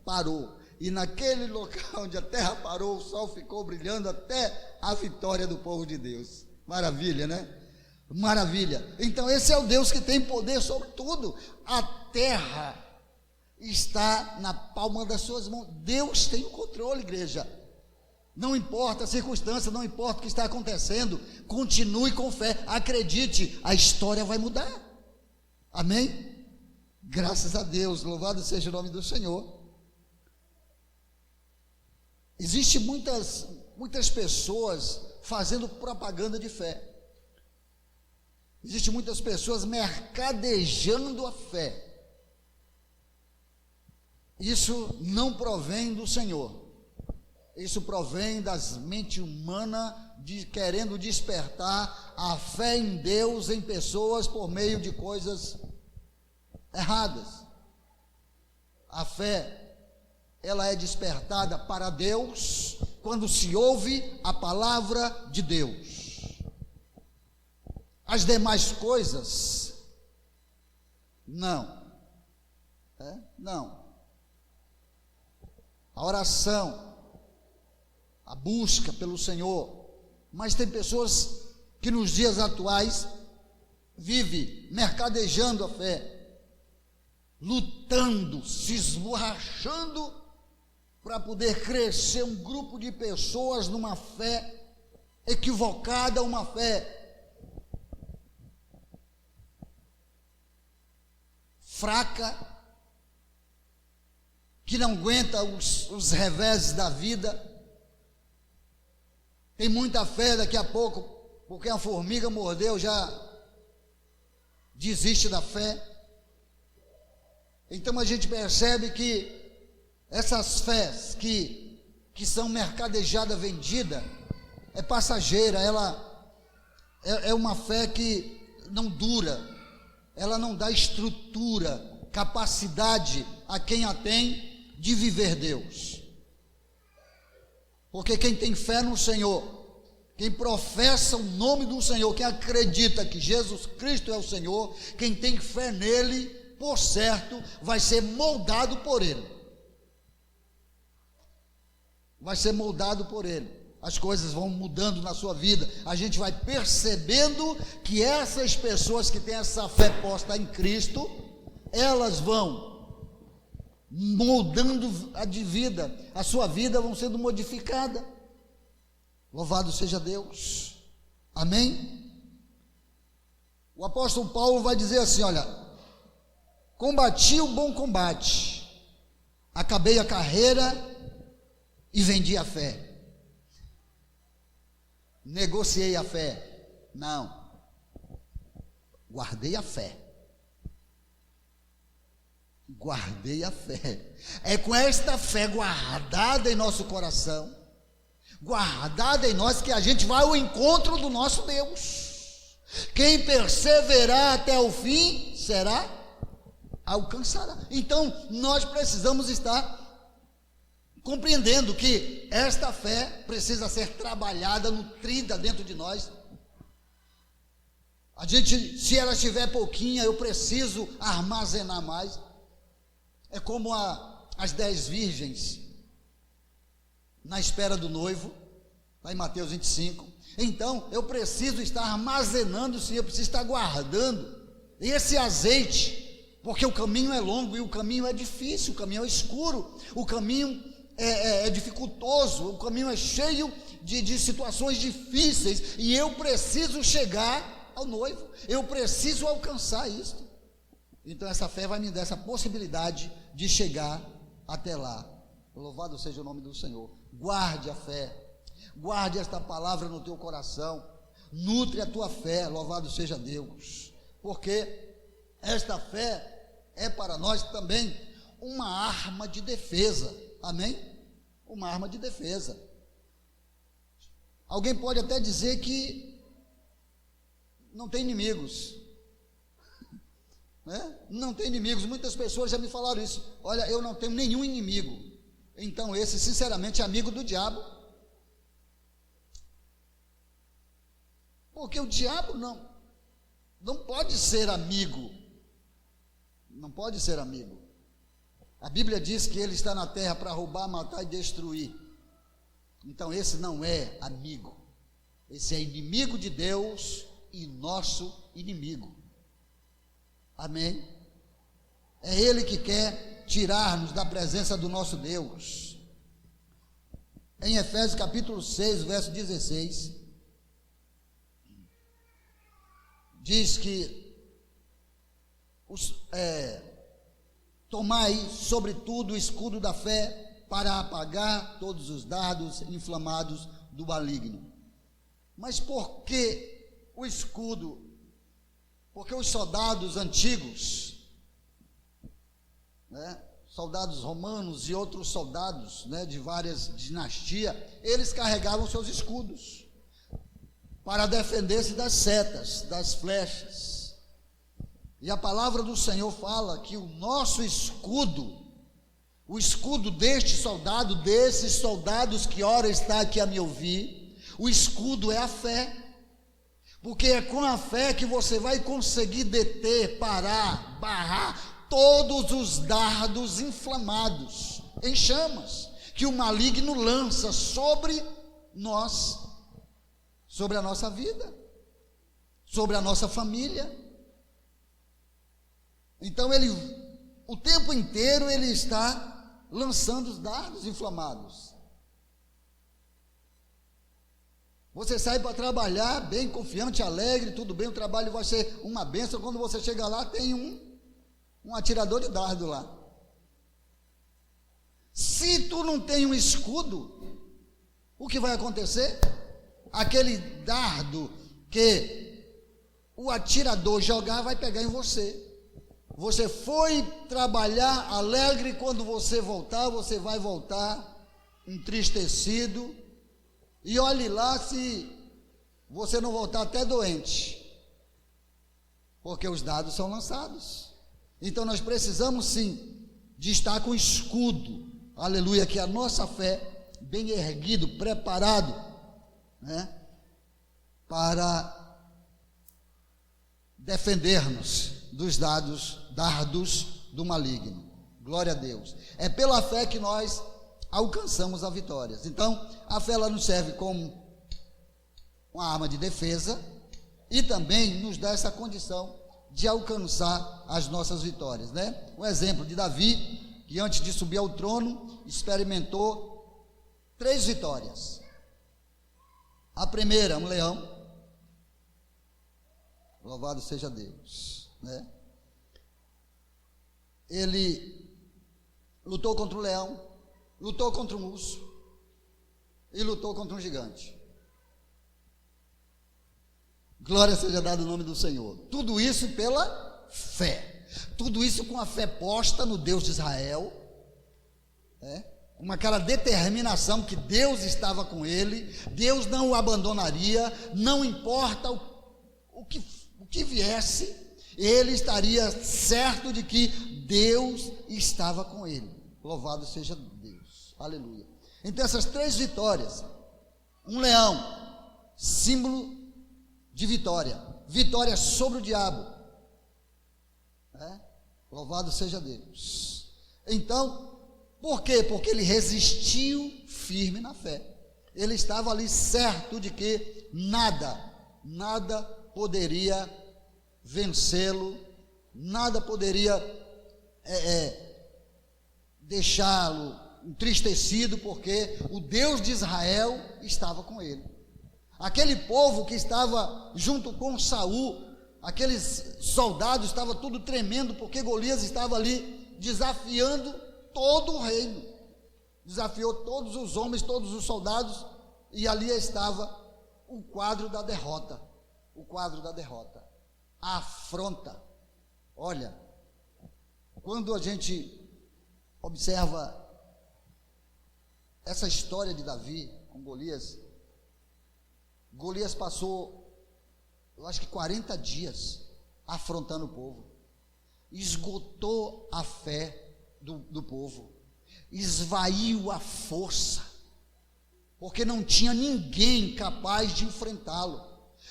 parou, e naquele local onde a terra parou, o sol ficou brilhando até a vitória do povo de Deus. Maravilha, né? Maravilha. Então esse é o Deus que tem poder sobre tudo. A terra está na palma das suas mãos. Deus tem o controle, igreja. Não importa a circunstância, não importa o que está acontecendo, continue com fé, acredite, a história vai mudar. Amém? Graças a Deus, louvado seja o nome do Senhor. Existem muitas pessoas fazendo propaganda de fé. Existem muitas pessoas mercadejando a fé. Isso não provém do Senhor. Isso provém das mentes humanas querendo despertar a fé em Deus em pessoas por meio de coisas erradas. A fé, ela é despertada para Deus quando se ouve a palavra de Deus. As demais coisas, não. Não. A oração, a busca pelo Senhor, mas tem pessoas que nos dias atuais vivem mercadejando a fé, lutando, se esborrachando para poder crescer um grupo de pessoas numa fé equivocada, uma fé fraca, que não aguenta os reveses da vida. Tem muita fé, daqui a pouco, porque a formiga mordeu, já desiste da fé. Então a gente percebe que essas fés que são mercadejadas, vendidas, é passageira, ela é uma fé que não dura, ela não dá estrutura, capacidade a quem a tem de viver Deus. Porque quem tem fé no Senhor, quem professa o nome do Senhor, quem acredita que Jesus Cristo é o Senhor, quem tem fé nele, por certo, vai ser moldado por ele. Vai ser moldado por ele. As coisas vão mudando na sua vida. A gente vai percebendo que essas pessoas que têm essa fé posta em Cristo, elas vão moldando a de vida, a sua vida vão sendo modificada. Louvado seja Deus. Amém? O apóstolo Paulo vai dizer assim, olha: combati o bom combate, acabei a carreira e vendi a fé. Negociei a fé? Não. Guardei a fé. Guardei a fé. É com esta fé guardada em nosso coração, guardada em nós, que a gente vai ao encontro do nosso Deus. Quem perseverar até o fim será, alcançará. Então nós precisamos estar compreendendo que esta fé precisa ser trabalhada, nutrida dentro de nós. A gente, se ela estiver pouquinha, eu preciso armazenar mais. É como as 10 virgens na espera do noivo, lá em Mateus 25. Então eu preciso estar armazenando, sim, eu preciso estar guardando esse azeite, porque o caminho é longo e o caminho é difícil, o caminho é escuro, o caminho é dificultoso, o caminho é cheio de situações difíceis, e eu preciso chegar ao noivo, eu preciso alcançar isso. Então essa fé vai me dar essa possibilidade de chegar até lá. Louvado seja o nome do Senhor. Guarde a fé, guarde esta palavra no teu coração, nutre a tua fé, louvado seja Deus, porque esta fé é para nós também uma arma de defesa. Amém? Uma arma de defesa. Alguém pode até dizer que não tem inimigos, né? Não tem inimigos. Muitas pessoas já me falaram isso. Olha, eu não tenho nenhum inimigo. Então esse, sinceramente, é amigo do diabo. Porque o diabo não pode ser amigo. Não pode ser amigo. A Bíblia diz que ele está na terra para roubar, matar e destruir. Então esse não é amigo. Esse é inimigo de Deus e nosso inimigo. Amém? É ele que quer tirar-nos da presença do nosso Deus. em Efésios capítulo 6, verso 16, diz que tomai sobretudo o escudo da fé para apagar todos os dardos inflamados do maligno. Mas por que o escudo? Porque os soldados antigos, né, soldados romanos e outros soldados, né, de várias dinastias, eles carregavam seus escudos para defender-se das setas, das flechas. E a palavra do Senhor fala que o nosso escudo, o escudo deste soldado, desses soldados que ora está aqui a me ouvir, o escudo é a fé. Porque é com a fé que você vai conseguir deter, parar, barrar todos os dardos inflamados, em chamas, que o maligno lança sobre nós, sobre a nossa vida, sobre a nossa família. Então ele, o tempo inteiro ele está lançando os dardos inflamados. Você sai para trabalhar bem confiante, alegre, tudo bem, o trabalho vai ser uma bênção. Quando você chega lá, tem um atirador de dardo lá. Se tu não tem um escudo, o que vai acontecer? Aquele dardo que o atirador jogar vai pegar em você. Você foi trabalhar alegre, quando você voltar, você vai voltar entristecido. E olhe lá se você não voltar até doente, porque os dardos são lançados. Então nós precisamos sim de estar com escudo, aleluia, que a nossa fé bem erguido, preparado, né, para defender-nos dos dardos do maligno. Glória a Deus. É pela fé que nós alcançamos a vitória. Então, a fé ela nos serve como uma arma de defesa e também nos dá essa condição de alcançar as nossas vitórias, né? Um exemplo de Davi, que antes de subir ao trono, experimentou 3 vitórias. A primeira, um leão. Louvado seja Deus, né? Ele lutou contra o leão, lutou contra um urso e lutou contra um gigante. Glória seja dada o nome do Senhor. Tudo isso pela fé. Tudo isso com a fé posta no Deus de Israel. Uma aquela determinação que Deus estava com ele. Deus não o abandonaria. Não importa o que viesse, ele estaria certo de que Deus estava com ele. Louvado seja Deus. Aleluia. Então essas 3 vitórias, um leão, símbolo de vitória, vitória sobre o diabo, louvado seja Deus. Então, por quê? Porque ele resistiu firme na fé, ele estava ali certo de que nada poderia vencê-lo, nada poderia deixá-lo entristecido, porque o Deus de Israel estava com ele. Aquele povo que estava junto com Saul, aqueles soldados estavam tudo tremendo, porque Golias estava ali desafiando todo o reino, desafiou todos os homens, todos os soldados, e ali estava o quadro da derrota, a afronta. Olha, quando a gente observa essa história de Davi com Golias, Golias passou, eu acho que 40 dias afrontando o povo, esgotou a fé do povo, esvaiu a força, porque não tinha ninguém capaz de enfrentá-lo,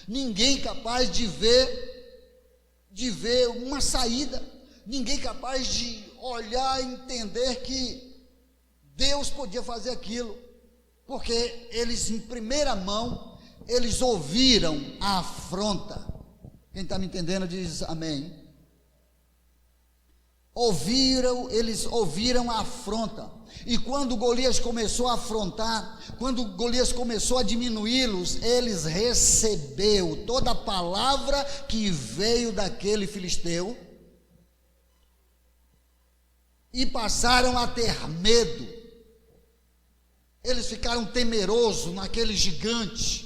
ninguém capaz de ver uma saída, ninguém capaz de olhar e entender que Deus podia fazer aquilo, porque eles, em primeira mão, eles ouviram a afronta. Quem está me entendendo diz amém. eles ouviram a afronta. E quando Golias começou a afrontar, quando Golias começou a diminuí-los, eles receberam toda a palavra que veio daquele filisteu e passaram a ter medo. Eles ficaram temerosos naquele gigante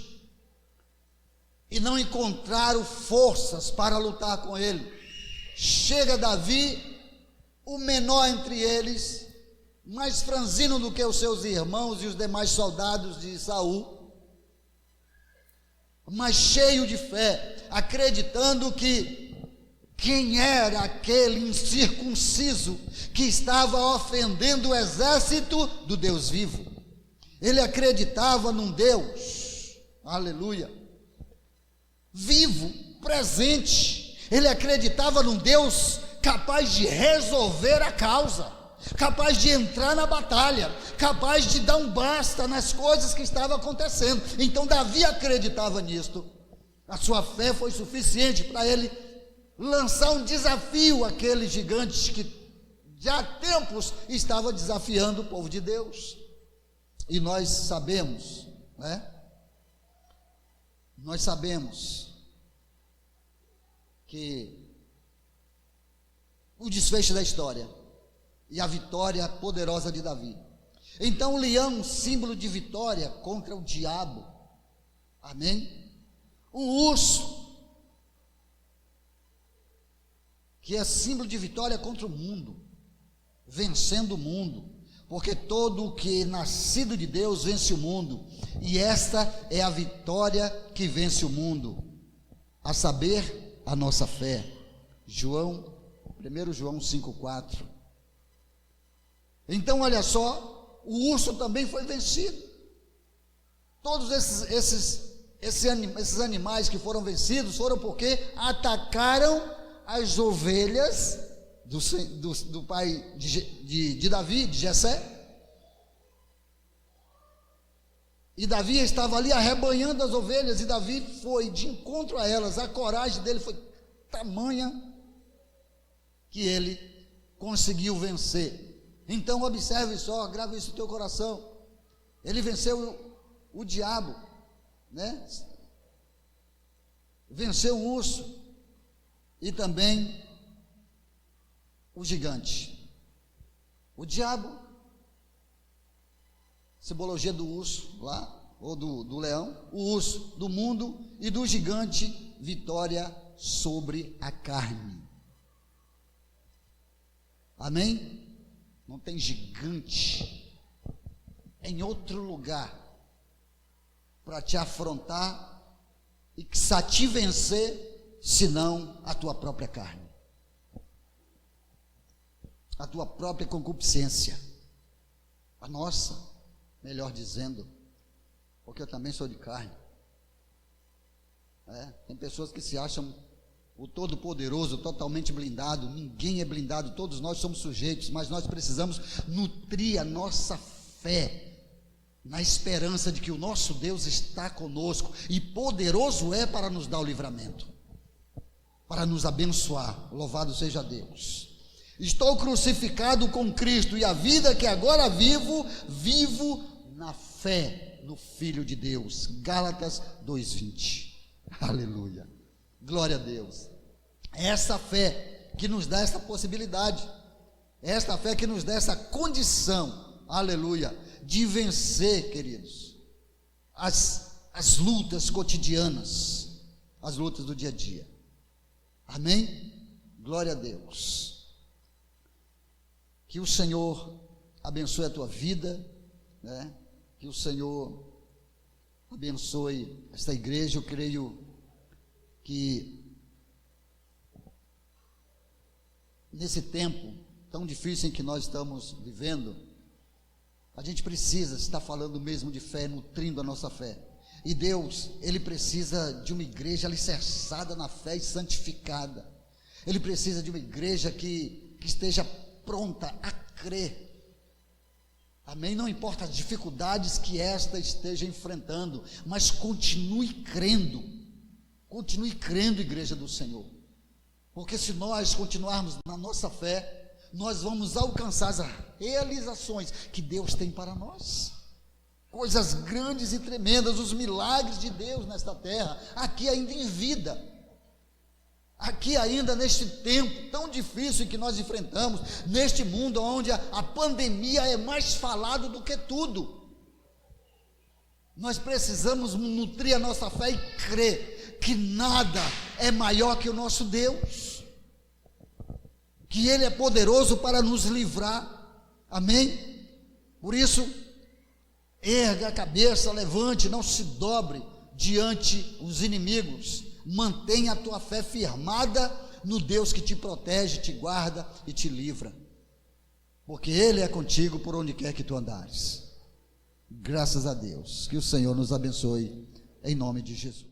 e não encontraram forças para lutar com ele. Chega Davi, o menor entre eles, mais franzino do que os seus irmãos e os demais soldados de Saul, mas cheio de fé, acreditando que quem era aquele incircunciso que estava ofendendo o exército do Deus vivo. Ele acreditava num Deus, aleluia, vivo, presente. Ele acreditava num Deus capaz de resolver a causa, capaz de entrar na batalha, capaz de dar um basta nas coisas que estavam acontecendo. Então Davi acreditava nisto. A sua fé foi suficiente para ele lançar um desafio àqueles gigantes que já há tempos estava desafiando o povo de Deus. E nós sabemos, né? Nós sabemos que o desfecho da história e a vitória poderosa de Davi. Então o leão, símbolo de vitória contra o diabo, amém? O urso, que é símbolo de vitória contra o mundo, vencendo o mundo, porque todo o que é nascido de Deus vence o mundo, e esta é a vitória que vence o mundo, a saber, a nossa fé. 1 João 5,4. Então olha só, o urso também foi vencido. Todos esses animais que foram vencidos foram porque atacaram as ovelhas do pai de Davi, de Jessé. E Davi estava ali arrebanhando as ovelhas, e Davi foi de encontro a elas. A coragem dele foi tamanha que ele conseguiu vencer. Então observe só, grave isso no teu coração. Ele venceu o diabo, né? Venceu o urso e também o gigante. O diabo, simbologia do urso lá, ou do leão, o urso do mundo, e do gigante, vitória sobre a carne. Amém? Não tem gigante em outro lugar para te afrontar e que só te vencer, senão a tua própria carne, a tua própria concupiscência, a nossa, melhor dizendo, porque eu também sou de carne. Tem pessoas que se acham o Todo-Poderoso, totalmente blindado. Ninguém é blindado, todos nós somos sujeitos, mas nós precisamos nutrir a nossa fé na esperança de que o nosso Deus está conosco e poderoso é para nos dar o livramento, para nos abençoar. Louvado seja Deus. Estou crucificado com Cristo, e a vida que agora vivo na fé no Filho de Deus. Gálatas 2:20. Aleluia. Glória a Deus. É essa fé que nos dá essa possibilidade, é esta fé que nos dá essa condição, aleluia, de vencer, queridos, as lutas cotidianas, as lutas do dia a dia. Amém? Glória a Deus. Que o Senhor abençoe a tua vida, né? Que o Senhor abençoe esta igreja. Eu creio que nesse tempo tão difícil em que nós estamos vivendo, a gente precisa estar falando mesmo de fé, nutrindo a nossa fé. E Deus, Ele precisa de uma igreja alicerçada na fé e santificada. Ele precisa de uma igreja que esteja pronta a crer. Amém? Não importa as dificuldades que esta esteja enfrentando, mas continue crendo, igreja do Senhor. Porque se nós continuarmos na nossa fé, nós vamos alcançar as realizações que Deus tem para nós. Coisas grandes e tremendas, os milagres de Deus nesta terra, aqui ainda em vida, aqui ainda neste tempo tão difícil que nós enfrentamos, neste mundo onde a pandemia é mais falado do que tudo. Nós precisamos nutrir a nossa fé e crer que nada é maior que o nosso Deus, que Ele é poderoso para nos livrar, amém? Por isso, erga a cabeça, levante, não se dobre diante dos inimigos, mantenha a tua fé firmada no Deus que te protege, te guarda e te livra, porque Ele é contigo por onde quer que tu andares. Graças a Deus, que o Senhor nos abençoe, em nome de Jesus.